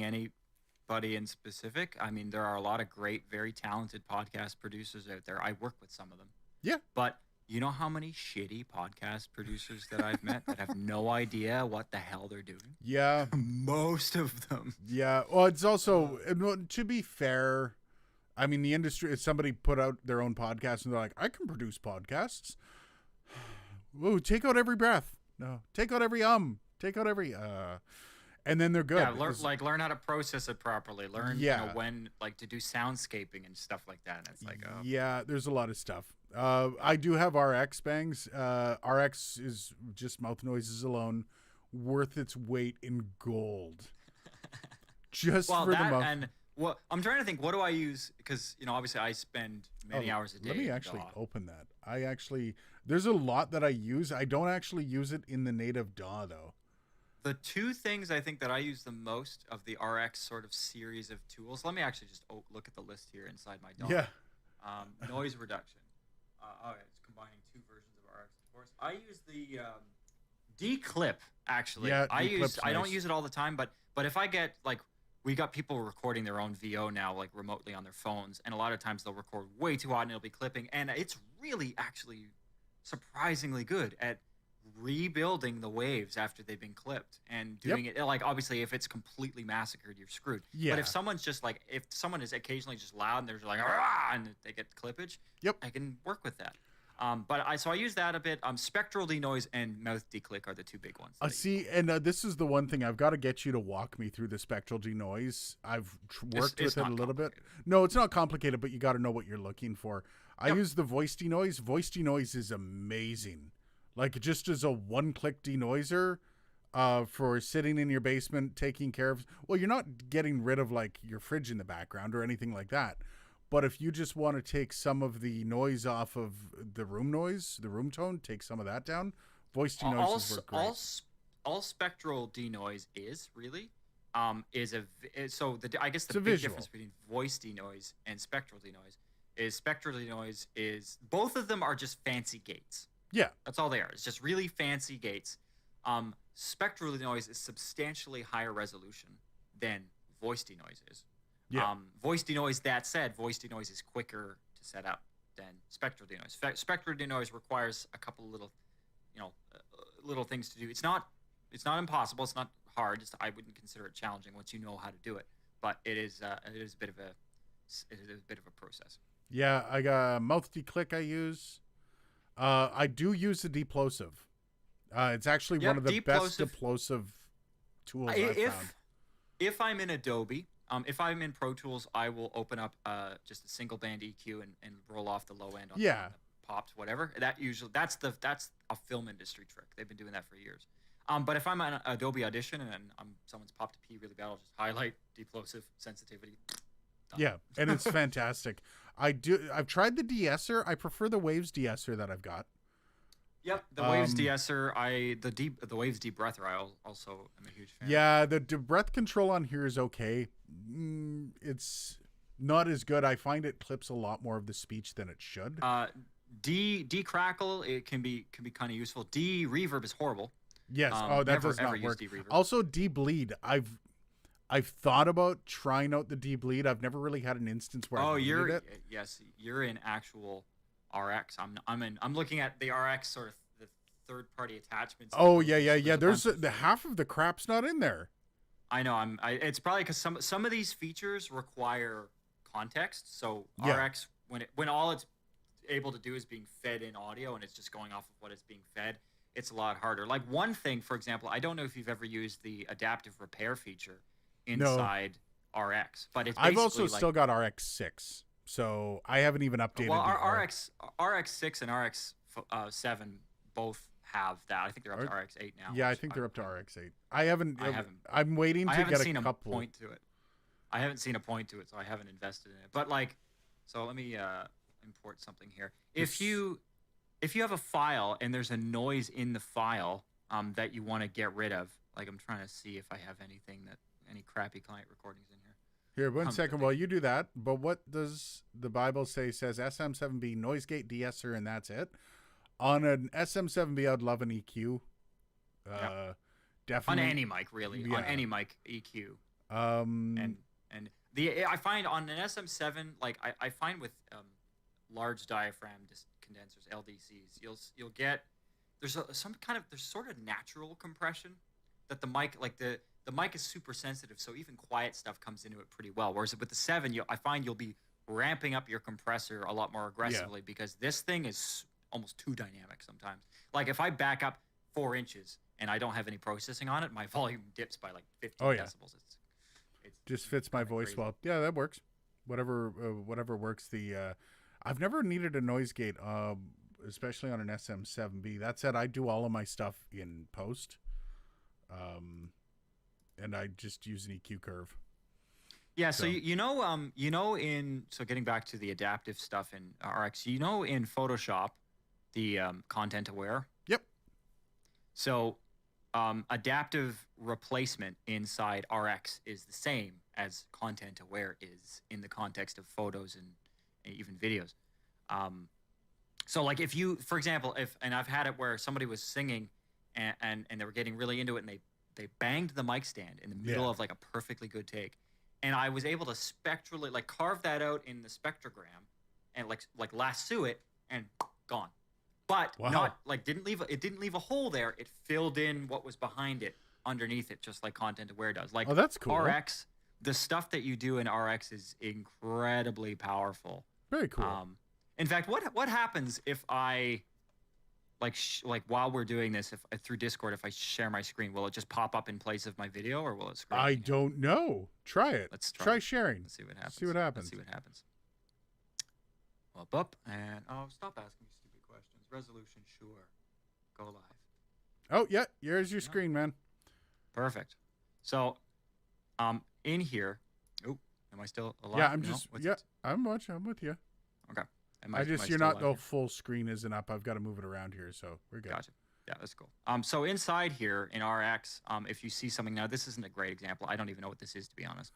anybody in specific. I mean, there are a lot of great, very talented podcast producers out there. I work with some of them. Yeah. But you know how many shitty podcast producers that I've met that have no idea what the hell they're doing? Yeah. Most of them. Yeah. Well, it's also, to be fair, I mean, the industry, if somebody put out their own podcast and they're like, I can produce podcasts. Whoa, take out every breath. No, take out every take out every and then they're good. Yeah, learn how to process it properly. Learn when to do soundscaping and stuff like that. And it's yeah, there's a lot of stuff. I do have RX Bangs. RX is just mouth noises alone, worth its weight in gold. Just for the mouth. And what I'm trying to think, what do I use? Because obviously I spend many hours a day. Let me actually open that. There's a lot that I use. I don't actually use it in the native DAW though. The two things I think that I use the most of the RX sort of series of tools. Let me actually just look at the list here inside my DAW. Yeah. Noise reduction. It's combining two versions of RX, of course. I use the D-Clip, actually. Yeah, I D-Clip's don't nice. use it all the time, but if I get, like, we got people recording their own VO now, like, remotely on their phones, and a lot of times they'll record way too hot and it'll be clipping, and it's really actually surprisingly good at rebuilding the waves after they've been clipped and doing it. Like, obviously, if it's completely massacred, you're screwed. Yeah. But if someone's just like, if someone is occasionally just loud and they're just like, "Rah!" and they get clippage, Yep. I can work with that. So I use that a bit. Spectral denoise and mouth declick are the two big ones. that I use. See, and this is the one thing I've got to get you to walk me through the spectral denoise. I've worked It's with it a not little bit. complicated. No, it's not complicated, but you got to know what you're looking for. I use the voice denoise. Voice denoise is amazing. Like, just as a one-click denoiser for sitting in your basement, taking care of. Well, you're not getting rid of like your fridge in the background or anything like that. But if you just want to take some of the noise off of the room noise, the room tone, take some of that down, voice denoise work great. All spectral denoise is really I guess It's the a big visual. difference between voice denoise and spectral denoise is both of them are just fancy gates. Yeah. That's all they are. It's just really fancy gates. Spectral denoise is substantially higher resolution than voice denoise is. Yeah. Voice denoise, that said, voice denoise is quicker to set up than spectral denoise. Spectral denoise requires a couple little, little things to do. It's not impossible. It's not hard. I wouldn't consider it challenging once you know how to do it. But it is a bit of a process. Yeah, I got mouth declick I use. I do use the deplosive. It's actually one of the best deplosive tools I've found. If I'm in Adobe, if I'm in Pro Tools, I will open up just a single band EQ and roll off the low end on the pops, whatever. That's a film industry trick. They've been doing that for years. But if I'm on Adobe Audition and someone's popped a P really bad, I'll just highlight deplosive sensitivity. Done. Yeah, and it's fantastic. I've tried the de-esser. I prefer the Waves de-esser that I've got. Yep, the Waves de-esser. The Waves de-breather. I also am a huge fan. Yeah, the breath control on here is okay. It's not as good. I find it clips a lot more of the speech than it should. De-crackle, it can be kind of useful. De-reverb is horrible. Yes. That does not work. De-reverb. Also, de-bleed. I've thought about trying out the de-bleed. I've never really had an instance where I needed it. Yes, you're in actual RX. I'm looking at the RX sort of the third-party attachments. Oh yeah. There's the half of the crap's not in there. I know. It's probably because some of these features require context. So RX, when all it's able to do is being fed in audio and it's just going off of what it's being fed, it's a lot harder. Like one thing, for example, I don't know if you've ever used the adaptive repair feature inside RX, but it's I've also still got RX6, so I haven't even updated. Well, RX6 and RX7 both have that. I think they're up to RX8 now. Yeah, I think they're up to RX8. I haven't. I'm waiting to I haven't get seen a couple. point to it. I haven't seen a point to it, so I haven't invested in it. But so let me import something here. If you have a file and there's a noise in the file that you want to get rid of, like I'm trying to see if I have any crappy client recordings in here. Here, one second while you do that. But what does the Bible say? Says SM7B noise gate de-esser, and that's it. On an SM7B, I'd love an EQ. Definitely on any mic, really. Yeah. On any mic, EQ. And I find on an SM7, like I find with large diaphragm condensers, LDCs, you'll get there's sort of natural compression that the mic, like the mic is super sensitive, so even quiet stuff comes into it pretty well. Whereas with the 7, I find you'll be ramping up your compressor a lot more aggressively because this thing is almost too dynamic sometimes. Like if I back up 4 inches and I don't have any processing on it, my volume dips by like 15 decibels. It just fits my voice crazy. well. Yeah, that works. Whatever works. I've never needed a noise gate, especially on an SM7B. That said, I do all of my stuff in post. And I just use an EQ curve. Yeah, so getting back to the adaptive stuff in RX, in Photoshop, the content aware. Yep. So adaptive replacement inside RX is the same as content aware is in the context of photos even videos. So like if you, for example, and I've had it where somebody was singing and they were getting really into it, and they banged the mic stand in the middle of like a perfectly good take, and I was able to spectrally like carve that out in the spectrogram and like lasso it, and gone. But not like it didn't leave a hole there. It filled in what was behind it underneath it, just like Content Aware does. Like, that's cool. RX, the stuff that you do in RX is incredibly powerful. Very cool. In fact, what happens if I like while we're doing this, if through Discord, if I share my screen, will it just pop up in place of my video, or will it scroll? I don't know. Try it. Let's try sharing. Let's see what happens. Let's see what happens. Up and stop asking me stupid questions. Resolution, sure. Go live. Oh yeah, here's your screen, man. Perfect. So, in here. Oh, am I still alive? Yeah, I'm just. I'm watching. I'm with you. Okay. You're not. The full screen isn't up. I've got to move it around here, so we're good. Gotcha. Yeah, that's cool. So inside here in RX, if you see something now, this isn't a great example. I don't even know what this is, to be honest.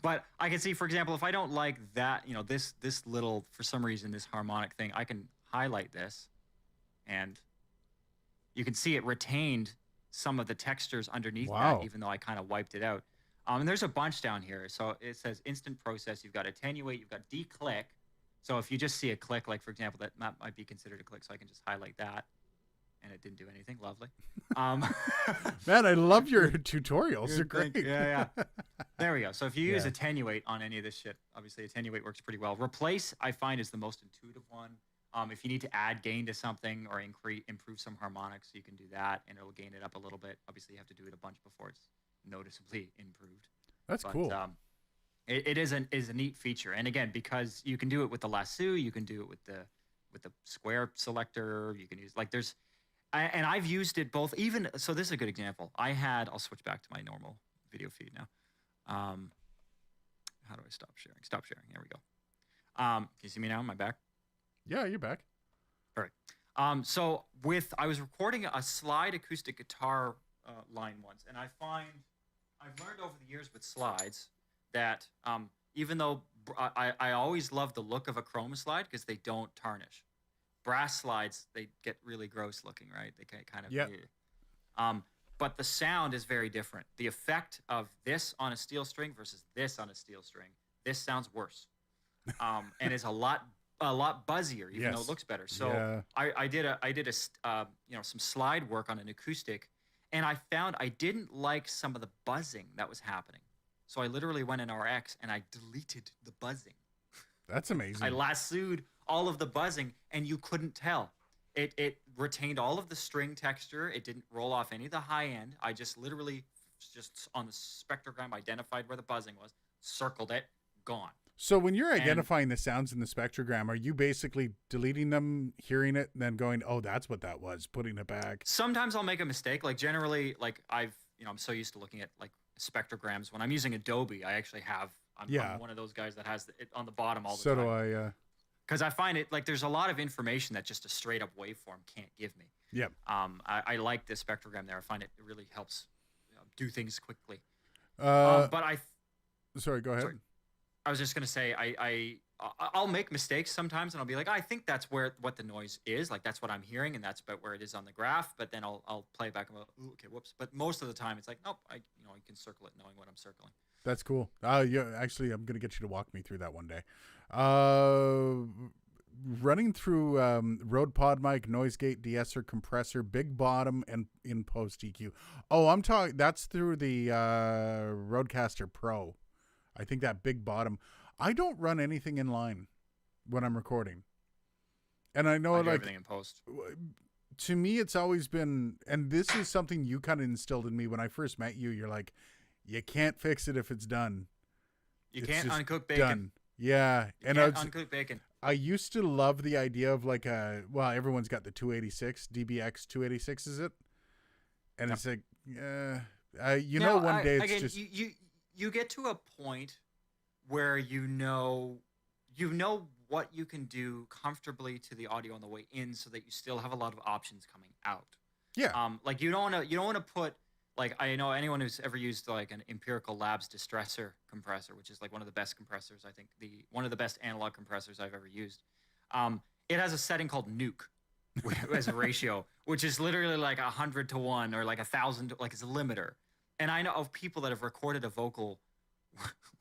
But I can see, for example, if I don't like that, this little, for some reason, this harmonic thing, I can highlight this, and you can see it retained some of the textures underneath that, even though I kind of wiped it out. And there's a bunch down here. So it says instant process. You've got attenuate. You've got declick. So if you just see a click, like, for example, that might be considered a click, so I can just highlight that. And it didn't do anything. Lovely. Man, I love your tutorials. They're great. Yeah. There we go. So if you use attenuate on any of this shit, obviously attenuate works pretty well. Replace, I find, is the most intuitive one. If you need to add gain to something or improve some harmonics, you can do that, and it'll gain it up a little bit. Obviously, you have to do it a bunch before it's noticeably improved. That's cool. It is a neat feature, and again, because you can do it with the lasso, you can do it with the square selector. You can use and I've used it both. Even so, this is a good example. I'll switch back to my normal video feed now. How do I stop sharing? Stop sharing. There we go. Can you see me now? Am I back? Yeah, you're back. All right. So I was recording a slide acoustic guitar line once, and I've learned over the years with slides that even though I always love the look of a chroma slide because they don't tarnish. Brass slides, they get really gross looking, right? They kind of but the sound is very different. The effect of this on a steel string versus this on a steel string, this sounds worse, and is a lot buzzier, even though it looks better. So I did some slide work on an acoustic, and I found I didn't like some of the buzzing that was happening. So I literally went in RX and I deleted the buzzing. That's amazing. I lassoed all of the buzzing, and you couldn't tell. It retained all of the string texture. It didn't roll off any of the high end. I just literally on the spectrogram identified where the buzzing was, circled it, gone. So when you're identifying the sounds in the spectrogram, are you basically deleting them, hearing it, and then going, "Oh, that's what that was," putting it back? Sometimes I'll make a mistake. Like generally, like I'm so used to looking at like spectrograms. When I'm using Adobe, I actually I'm one of those guys that has it on the bottom all the time. So do I, yeah. Because I find it like there's a lot of information that just a straight up waveform can't give me. Yeah. I like the spectrogram there. I find it really helps do things quickly. Sorry, go ahead. Sorry. I was just gonna say I'll make mistakes sometimes, and I'll be like, I think that's what the noise is. Like that's what I'm hearing, and that's about where it is on the graph. But then I'll play it back and go, ooh, okay, whoops. But most of the time, it's like, nope, I can circle it knowing what I'm circling. That's cool. Actually, I'm gonna get you to walk me through that one day. Running through Rode PodMic, noise gate, de-esser, compressor, big bottom, and in post EQ. Oh, I'm talking. That's through the Rodecaster Pro. I think that big bottom. I don't run anything in line when I'm recording, and I know everything in post. To me, it's always been, and this is something you kind of instilled in me when I first met you. You're like, you can't fix it if it's done. You can't uncook bacon. Done. Yeah, and uncooked bacon. I used to love the idea of like everyone's got the 286 DBX 286, is it? And it's like, one day it's just you get to a point where you know what you can do comfortably to the audio on the way in, so that you still have a lot of options coming out. Yeah. Like you don't want to put like I know anyone who's ever used like an Empirical Labs distressor compressor, which is like one of the best compressors. I think one of the best analog compressors I've ever used. It has a setting called nuke as a ratio, which is literally like 100 to 1 or like 1,000, like it's a limiter. And I know of people that have recorded a vocal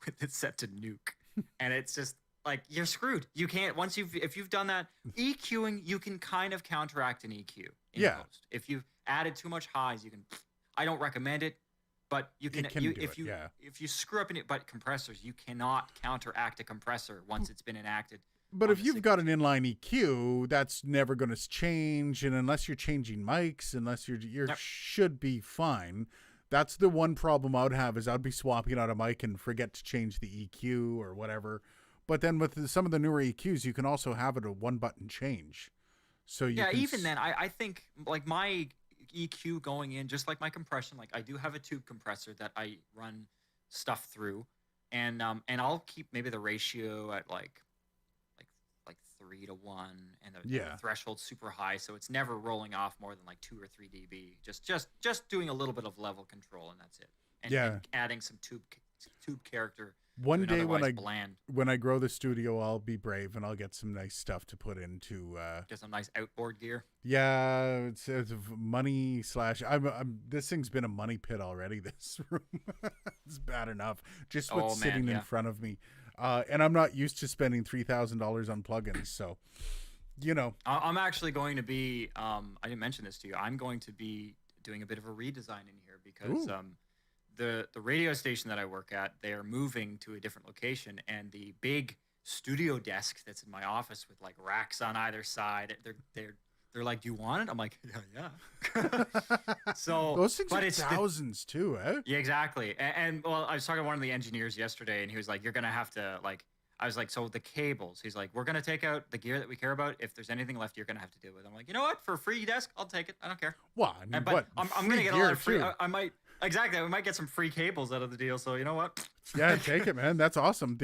with it set to nuke, and it's just like you're screwed. You can't if you've done that EQing, you can kind of counteract an EQ in post. If you've added too much highs, you can. I don't recommend it, but you can. If you screw up in it, but compressors, you cannot counteract a compressor once it's been enacted. But if you've got an inline EQ, that's never going to change, and unless you're changing mics, unless you should be fine. That's the one problem I would have is I'd be swapping out a mic and forget to change the EQ or whatever. But then with some of the newer EQs, you can also have it a one button change. So even then, I think like my EQ going in, just like my compression, like I do have a tube compressor that I run stuff through, and I'll keep maybe the ratio at like 3 to 1, and the threshold super high, so it's never rolling off more than like 2 or 3 dB. Just doing a little bit of level control, and that's it. And adding some tube character. One day when I grow the studio, I'll be brave and I'll get some nice stuff to put into get some nice outboard gear. Yeah, it's money / this thing's been a money pit already. This room, it's bad enough just what's sitting in front of me. And I'm not used to spending $3,000 on plugins, so I'm actually going to be. I didn't mention this to you. I'm going to be doing a bit of a redesign in here because the radio station that I work at, they are moving to a different location, and the big studio desk that's in my office with like racks on either side, they're like, "Do you want it?" I'm like, "Yeah." So those things are thousands too, eh? Yeah, exactly. And well, I was talking to one of the engineers yesterday, and he was like, "You're gonna have to like." I was like, "So the cables?" He's like, "We're gonna take out the gear that we care about. If there's anything left, you're gonna have to deal with." I'm like, "You know what? For a free desk, I'll take it. I don't care." Well, I mean, but I'm gonna get a lot of free. I might get some free cables out of the deal. So you know what? Yeah, take it, man. That's awesome.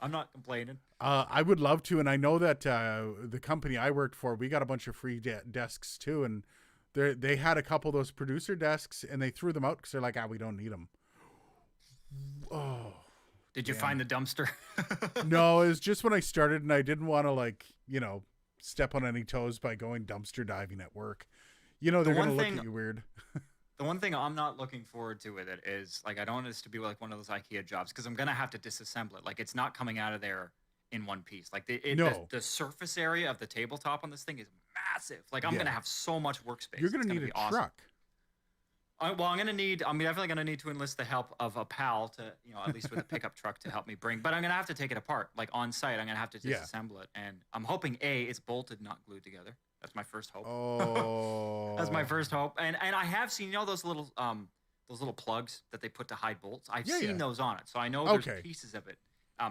I'm not complaining. I would love to, and I know that the company I worked for, we got a bunch of free desks too, and they had a couple of those producer desks, and they threw them out because they're like, we don't need them. Oh. Did you find the dumpster? No, it was just when I started, and I didn't want to step on any toes by going dumpster diving at work. They're going to look at you weird. The one thing I'm not looking forward to with it is like I don't want this to be like one of those IKEA jobs because I'm gonna have to disassemble it. Like it's not coming out of there in one piece. Like the surface area of the tabletop on this thing is massive. Like I'm gonna have so much workspace. You're gonna need a truck. I'm definitely gonna need to enlist the help of a pal to at least with a pickup truck to help me bring. But I'm gonna have to take it apart like on site. I'm gonna have to disassemble it, and I'm hoping it's bolted, not glued together. That's my first hope. Oh, that's my first hope. And I have seen those little plugs that they put to hide bolts. I've seen those on it, so I know there's pieces of it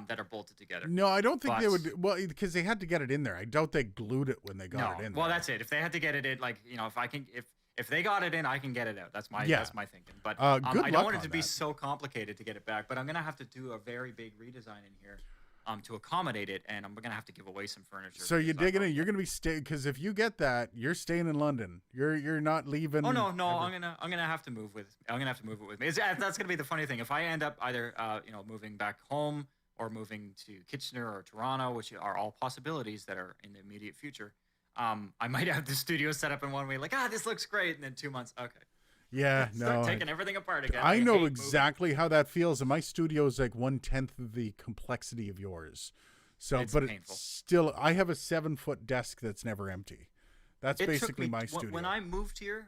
that are bolted together. No, I don't think they would. Well, because they had to get it in there. I doubt they glued it when they got it in there. Well, that's it. If they had to get it in, if they got it in, I can get it out. That's my thinking. But I don't want it to be so complicated to get it back. But I'm gonna have to do a very big redesign in here. To accommodate it, and I'm gonna have to give away some furniture. So you're digging it. You're gonna be staying because if you get that, you're staying in London. You're not leaving. Oh no, I'm gonna have to move with. I'm gonna have to move it with me. That's gonna be the funny thing. If I end up either moving back home or moving to Kitchener or Toronto, which are all possibilities that are in the immediate future, I might have the studio set up in one way, like this looks great, and then 2 months, okay. Yeah, start taking everything apart again. I know exactly how that feels, and my studio is like 1/10 of the complexity of yours. So, it's but painful. It's still, I have a 7-foot desk that's never empty. That's basically my studio. When I moved here,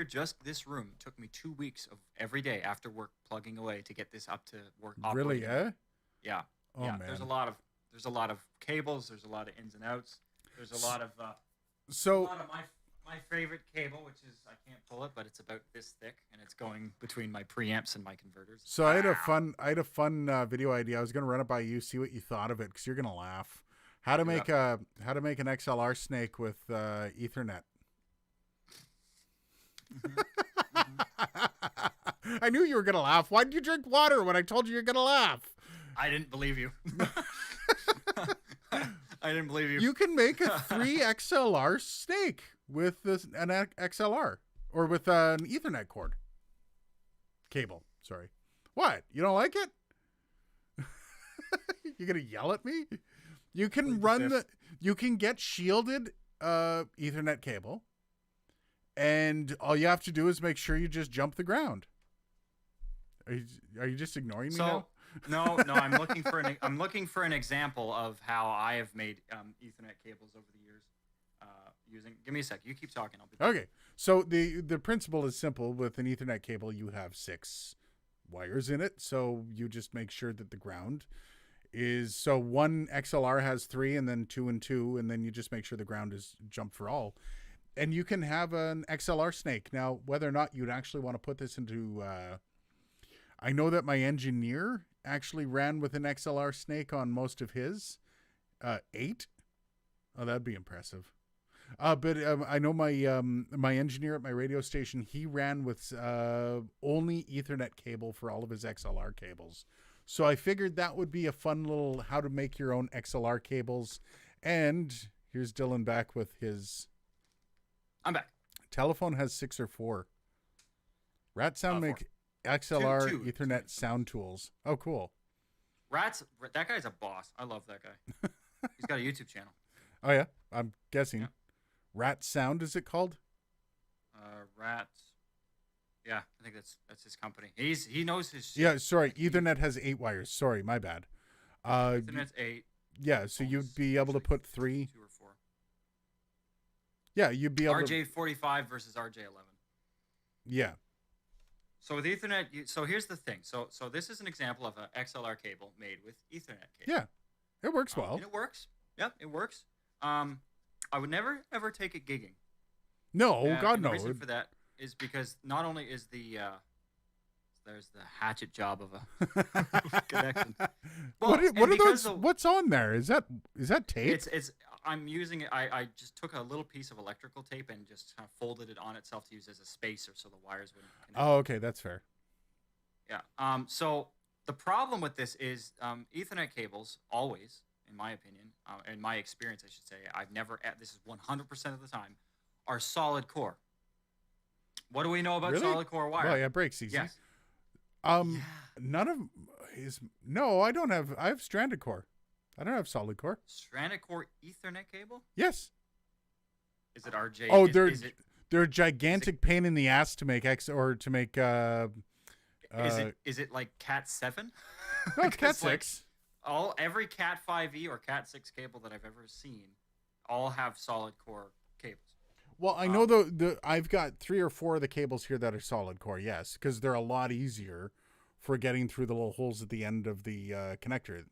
just this room took me 2 weeks of every day after work plugging away to get this up to work. Really? Yeah. Oh yeah. Man. There's a lot of cables. There's a lot of ins and outs. There's a lot of my favorite cable, which is I can't pull it, but it's about this thick, and it's going between my preamps and my converters. So I had a fun video idea. I was gonna run it by you, see what you thought of it, because you're gonna laugh. How to make an XLR snake with Ethernet. I knew you were gonna laugh. Why did you drink water when I told you you're gonna laugh? I didn't believe you. I didn't believe you. You can make a 3 XLR snake with an XLR or with an Ethernet cord. cable. Sorry. What? You don't like it? You're gonna yell at me? You can you can get shielded Ethernet cable, and all you have to do is make sure you just jump the ground. Are you just ignoring me now? No, I'm looking for an example of how I have made Ethernet cables over the years using. Give me a sec. You keep talking. I'll be Okay. So the principle is simple. With an Ethernet cable, you have 6 wires in it. So you just make sure that the ground is, so one XLR has 3 and then 2 and 2, and then you just make sure the ground is jumped for all. And you can have an XLR snake. Now, whether or not you'd actually want to put this into, I know that my engineer actually ran with an XLR snake on most of his 8. Oh, that'd be impressive. But I know my engineer at my radio station, he ran with only Ethernet cable for all of his XLR cables. So I figured that would be a fun little how to make your own XLR cables. And here's Dylan back with his. I'm back. Telephone has 6 or 4. Rat Sound make XLR two. Ethernet sound tools. Oh, cool. That guy's a boss. I love that guy. He's got a YouTube channel. Oh yeah, I'm guessing. Yeah. Rat Sound is it called? Rat. Yeah, I think that's his company. He knows his shit. Yeah, sorry. Ethernet has 8 wires. Sorry, my bad. Ethernet's 8. Yeah, so you'd be able to put 3. 2 or 4. Yeah, you'd be able to. RJ45 versus RJ11. Yeah. So with Ethernet, so here's the thing. So this is an example of an XLR cable made with Ethernet cable. Yeah, it works well. And it works. Yep, it works. I would never ever take it gigging. No, God and no. The reason for that is because not only is there's the hatchet job of a connection. Well, what are those? of, what's on there? Is that tape? It's I'm using it. I just took a little piece of electrical tape and just kind of folded it on itself to use as a spacer so the wires wouldn't connect. Oh, okay, that's fair. Yeah. So the problem with this is Ethernet cables always, in my opinion, in my experience, I should say, I've never. This is 100% of the time, are solid core. What do we know about Really? solid core wire? Well, yeah, breaks easy. Yes. None of is no. I don't have. I have stranded core. I don't have solid core. Stranded core Ethernet cable? Yes. Is it RJ? Oh, they're a gigantic pain in the ass to make is it like Cat 7? No, it's Cat 6. Every Cat 5e or Cat 6 cable that I've ever seen all have solid core cables. Well, I know I've got 3 or 4 of the cables here that are solid core, yes, because they're a lot easier for getting through the little holes at the end of the connector.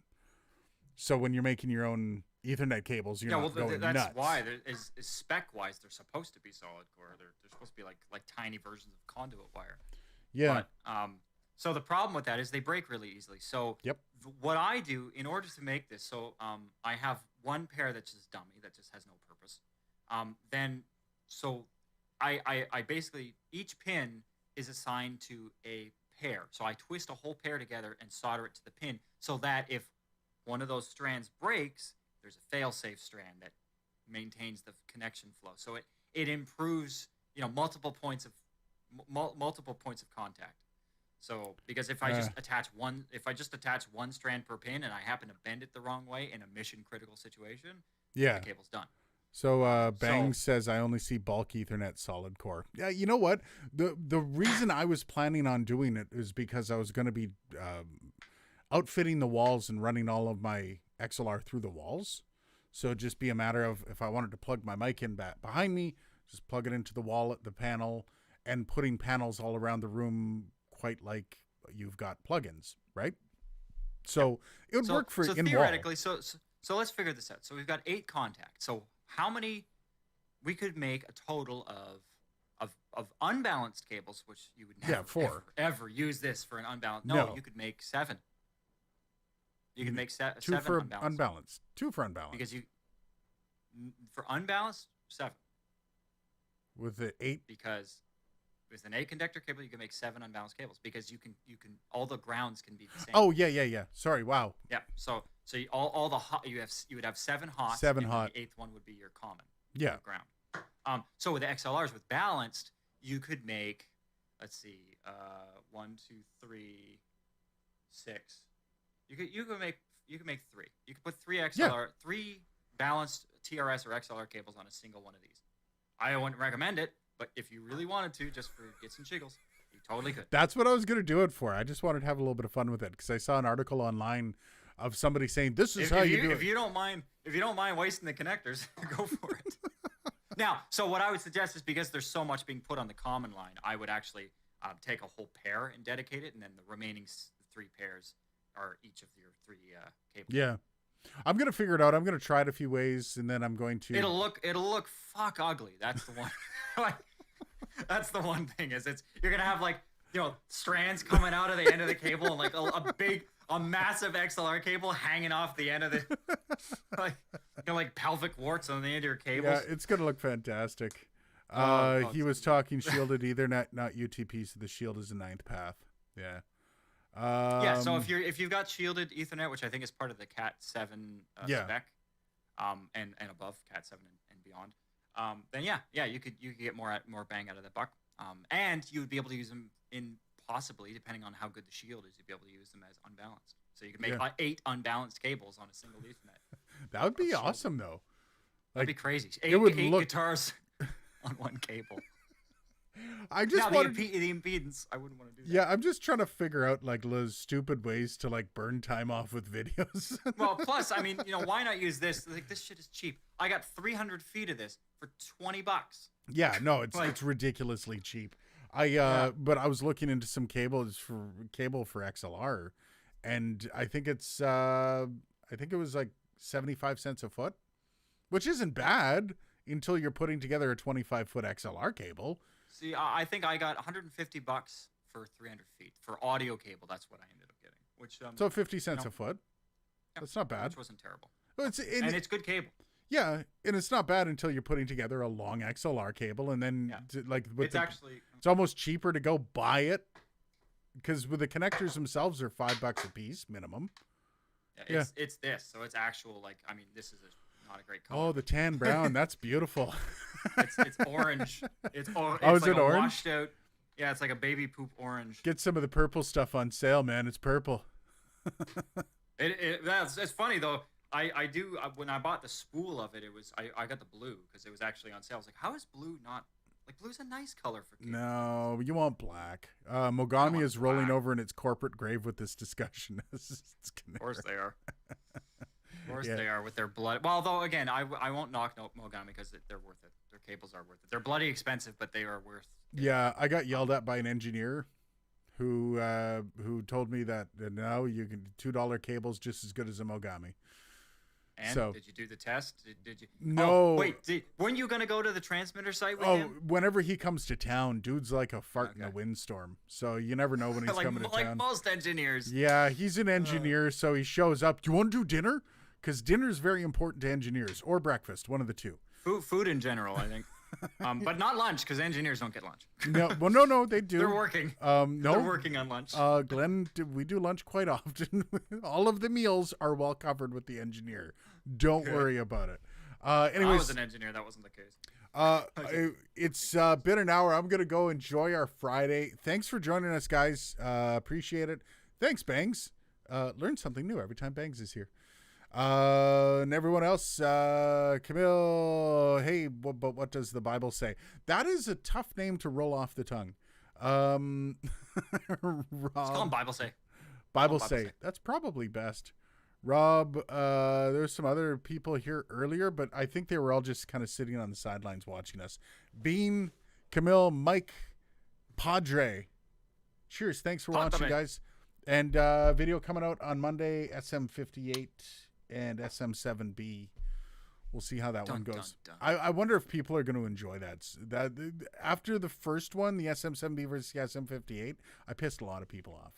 So when you're making your own Ethernet cables, you're not going that's nuts. why is spec-wise they're supposed to be solid core. They're supposed to be like tiny versions of conduit wire. Yeah. But, so the problem with that is they break really easily. So Yep. What I do in order to make this, so I have one pair that's just dummy that just has no purpose. So I basically, each pin is assigned to a pair. So I twist a whole pair together and solder it to the pin so that if one of those strands breaks, there's a fail-safe strand that maintains the connection flow. So it improves, multiple points of contact. So because if I just attach one strand per pin and I happen to bend it the wrong way in a mission critical situation, yeah, the cable's done. So Bang says I only see bulk Ethernet solid core. Yeah, you know what? The reason I was planning on doing it is because I was going to be outfitting the walls and running all of my XLR through the walls. So it'd just be a matter of if I wanted to plug my mic in back behind me, just plug it into the wall at the panel and putting panels all around the room, quite like you've got plugins, right? So it would work for in theoretically. So let's figure this out. So we've got 8 contacts. So how many we could make a total of unbalanced cables, which you would never ever use this for an unbalanced. No, you could make 7. You can make 7 for unbalanced. 2 for unbalanced. Because for unbalanced 7. With the 8. Because with an 8 conductor cable, you can make 7 unbalanced cables because you can all the grounds can be the same. Oh yeah. Sorry, wow. Yeah. So all the hot you would have 7 hot. 7 hot. The 8th one would be your common. Yeah. Ground. So with the XLRs with balanced, you could make, let's see, 1, 2, 3, 6. You could make three. You could put three XLR, three balanced TRS or XLR cables on a single one of these. I wouldn't recommend it, but if you really wanted to, just for gets and jiggles, you totally could. That's what I was going to do it for. I just wanted to have a little bit of fun with it because I saw an article online of somebody saying this is how you do it. If you don't mind wasting the connectors, go for it. Now, so what I would suggest is, because there's so much being put on the common line, I would actually take a whole pair and dedicate it, and then the remaining 3 pairs are each of your 3 cables. Yeah. I'm going to figure it out. I'm going to try it a few ways, and then I'm going to... It'll look fuck ugly. That's the one. Like, that's the one thing, is you're going to have, like, you know, strands coming out of the end of the cable, and like a massive XLR cable hanging off the end of the, like, you know, like pelvic warts on the end of your cables. Yeah, it's going to look fantastic. He was talking shielded Ethernet, not UTP, so the shield is the 9th path. Yeah. Yeah, so if you've got shielded Ethernet, which I think is part of the Cat 7 spec, and above Cat 7 and beyond, then you could get more bang out of the buck, and you would be able to use them in, possibly, depending on how good the shield is, you'd be able to use them as unbalanced. So you could make 8 unbalanced cables on a single Ethernet. That would be awesome, though. That'd be crazy. It would eight look... guitars on one cable. I just the impedance, I wouldn't want to do that. Yeah, I'm just trying to figure out like those stupid ways to like burn time off with videos. Well, plus, I mean, you know, why not use this? Like, this shit is cheap. I got 300 feet of this for $20. Yeah, no, it's ridiculously cheap. But I was looking into some cable for XLR, and I think it was like 75 cents a foot, which isn't bad until you're putting together a 25-foot XLR cable. See, I think I got $150 for 300 feet for audio cable. That's what I ended up getting. Which so 50 cents a foot. Yeah, that's not bad. Which wasn't terrible. And it's good cable. Yeah, and it's not bad until you're putting together a long XLR cable, and then it's almost cheaper to go buy it, because with the connectors themselves are $5 a piece minimum. Yeah, it's this, so it's actual, like, I mean, this is not a great color. Oh, the tan brown, that's beautiful. It's orange. It's is like it orange? Washed out. Yeah, it's like a baby poop orange. Get some of the purple stuff on sale, man. It's purple. It's funny though. I do when I bought the spool of it, I got the blue because it was actually on sale. I was like, how is blue not, like, blue's a nice color for kids. No, you want black. Mogami is rolling over in its corporate grave with this discussion. Of course they are. Of course they are, with their blood. Well, though, again, I won't knock Mogami because they're worth it. Their cables are worth it. They're bloody expensive, but they are worth it. Yeah, I got yelled at by an engineer who told me that now you can $2 cables just as good as a Mogami. And so, did you do the test? Did you? No. Oh, wait, weren't you going to go to the transmitter site with him? Whenever he comes to town, dude's like a fart in a windstorm. So you never know when he's coming to town. Like most engineers. Yeah, he's an engineer, so he shows up. Do you want to do dinner? Because dinner is very important to engineers, or breakfast, one of the two. Food in general, I think. But not lunch, because engineers don't get lunch. No, they do. They're working. No, they're working on lunch. Glenn, we do lunch quite often. All of the meals are well covered with the engineer. Don't worry about it. Anyways, I was an engineer. That wasn't the case. It's been an hour. I'm gonna go enjoy our Friday. Thanks for joining us, guys. Appreciate it. Thanks, Bangs. Learn something new every time Bangs is here. And everyone else, Camille, hey, but what does the Bible say? That is a tough name to roll off the tongue. Rob, let's call him Bible say. Bible say. That's probably best. Rob, there's some other people here earlier, but I think they were all just kind of sitting on the sidelines watching us. Bean, Camille, Mike, Padre. Cheers. Thanks for watching, guys. And video coming out on Monday, SM58 and SM7B. We'll see how that one goes. I wonder if people are going to enjoy that. After the first one, the SM7B versus the SM58, I pissed a lot of people off.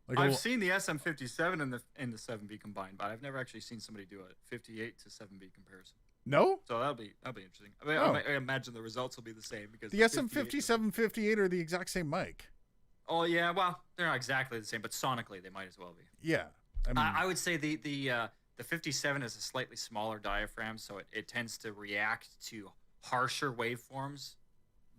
Like, I've seen the SM57 and the 7B combined, but I've never actually seen somebody do a 58 to 7B comparison. No? So that'll be interesting. I mean, I imagine the results will be the same because the SM57, 58 are the exact same mic. Oh yeah, well, they're not exactly the same, but sonically they might as well be. Yeah, I mean, I would say the 57 is a slightly smaller diaphragm, so it tends to react to harsher waveforms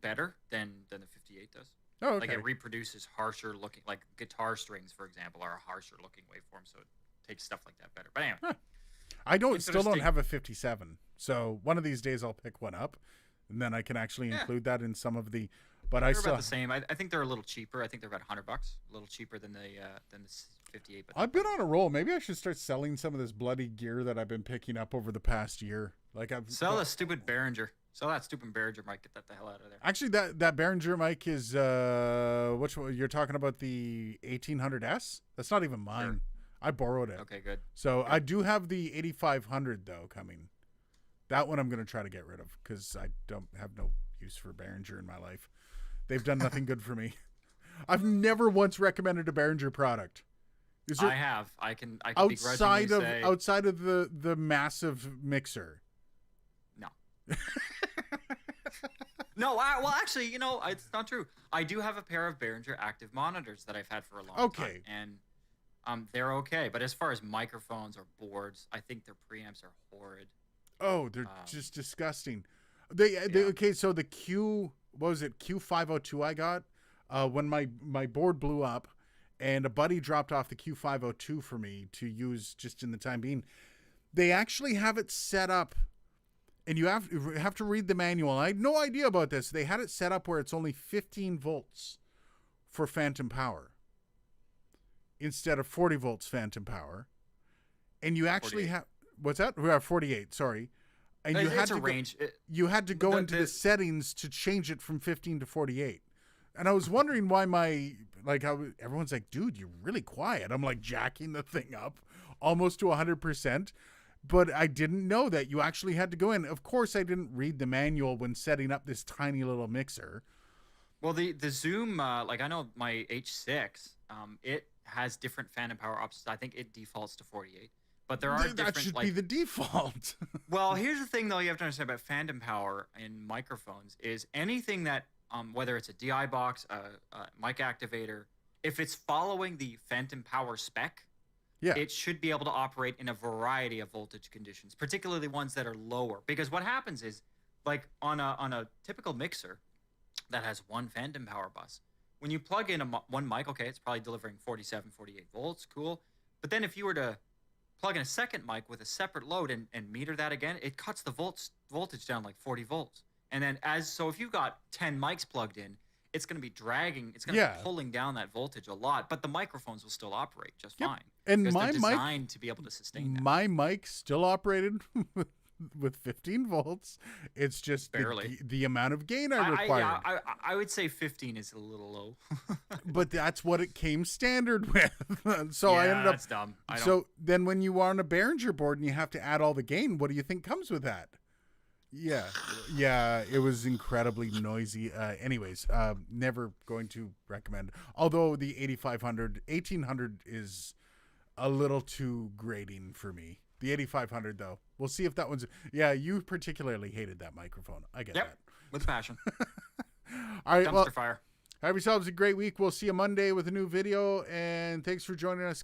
better than the 58 does. Oh, Like okay. it reproduces harsher looking, like guitar strings, for example, are a harsher looking waveform, so it takes stuff like that better. But anyway, I still don't Interesting. have a 57, so one of these days I'll pick one up, and then I can actually Yeah. include that in some of the. But they're I about still, the same. I think they're a little cheaper. I think they're about $100, a little cheaper than the 58. But I've been on a roll. Maybe I should start selling some of this bloody gear that I've been picking up over the past year. Like I've sell the stupid Behringer. Sell that stupid Behringer mic. Get that the hell out of there. Actually, that Behringer mic is which one you're talking about, the 1800S? That's not even mine. Sure. I borrowed it. Okay, good. So I do have the 8500 though coming. That one I'm going to try to get rid of because I don't have no use for Behringer in my life. They've done nothing good for me. I've never once recommended a Behringer product. Is there I have. I can outside of say, outside of the massive mixer? no. No, well, actually, it's not true. I do have a pair of Behringer active monitors that I've had for a long Okay. time, and they're okay. But as far as microphones or boards, I think their preamps are horrid. Oh, they're just disgusting. They Yeah. okay. So the Q502 I got when my board blew up, and a buddy dropped off the Q502 for me to use just in the time being. They actually have it set up, and you have to read the manual. I had no idea about this. They had it set up where it's only 15 volts for phantom power instead of 40 volts phantom power, and you actually 48. have what's that? We have 48. Sorry. And you had It's a to range. you had to go into the settings to change it from 15 to 48. And I was wondering why everyone's like, dude, you're really quiet. I'm like jacking the thing up almost to 100%. But I didn't know that you actually had to go in. Of course, I didn't read the manual when setting up this tiny little mixer. Well, the Zoom, like I know my H6, it has different phantom power options. I think it defaults to 48. But there are That different, should like, be the default. well, here's the thing, though, you have to understand about phantom power in microphones is anything that, whether it's a DI box, a mic activator, if it's following the phantom power spec, Yeah. it should be able to operate in a variety of voltage conditions, particularly ones that are lower. Because what happens is, like on a typical mixer that has one phantom power bus, when you plug in one mic, okay, it's probably delivering 47, 48 volts, cool. But then if you were to plug in a second mic with a separate load and meter that again, it cuts the voltage down like 40 volts. And then if you've got 10 mics plugged in, it's going to be dragging, it's going to be pulling down that voltage a lot, but the microphones will still operate just fine. And because my they're mic, designed to be able to sustain that. my mic still operated with 15 volts. It's just Barely. the amount of gain I required. I would say 15 is a little low. But that's what it came standard with. So I ended up. That's dumb. So then when you are on a Behringer board and you have to add all the gain, what do you think comes with that? Yeah. It was incredibly noisy. Anyways, never going to recommend. Although the 1800 is a little too grating for me. The 8500 though, we'll see if that one's. Yeah, you particularly hated that microphone. I get that. With passion. All right. Dumpster Well, fire. have yourselves a great week. We'll see you Monday with a new video. And thanks for joining us.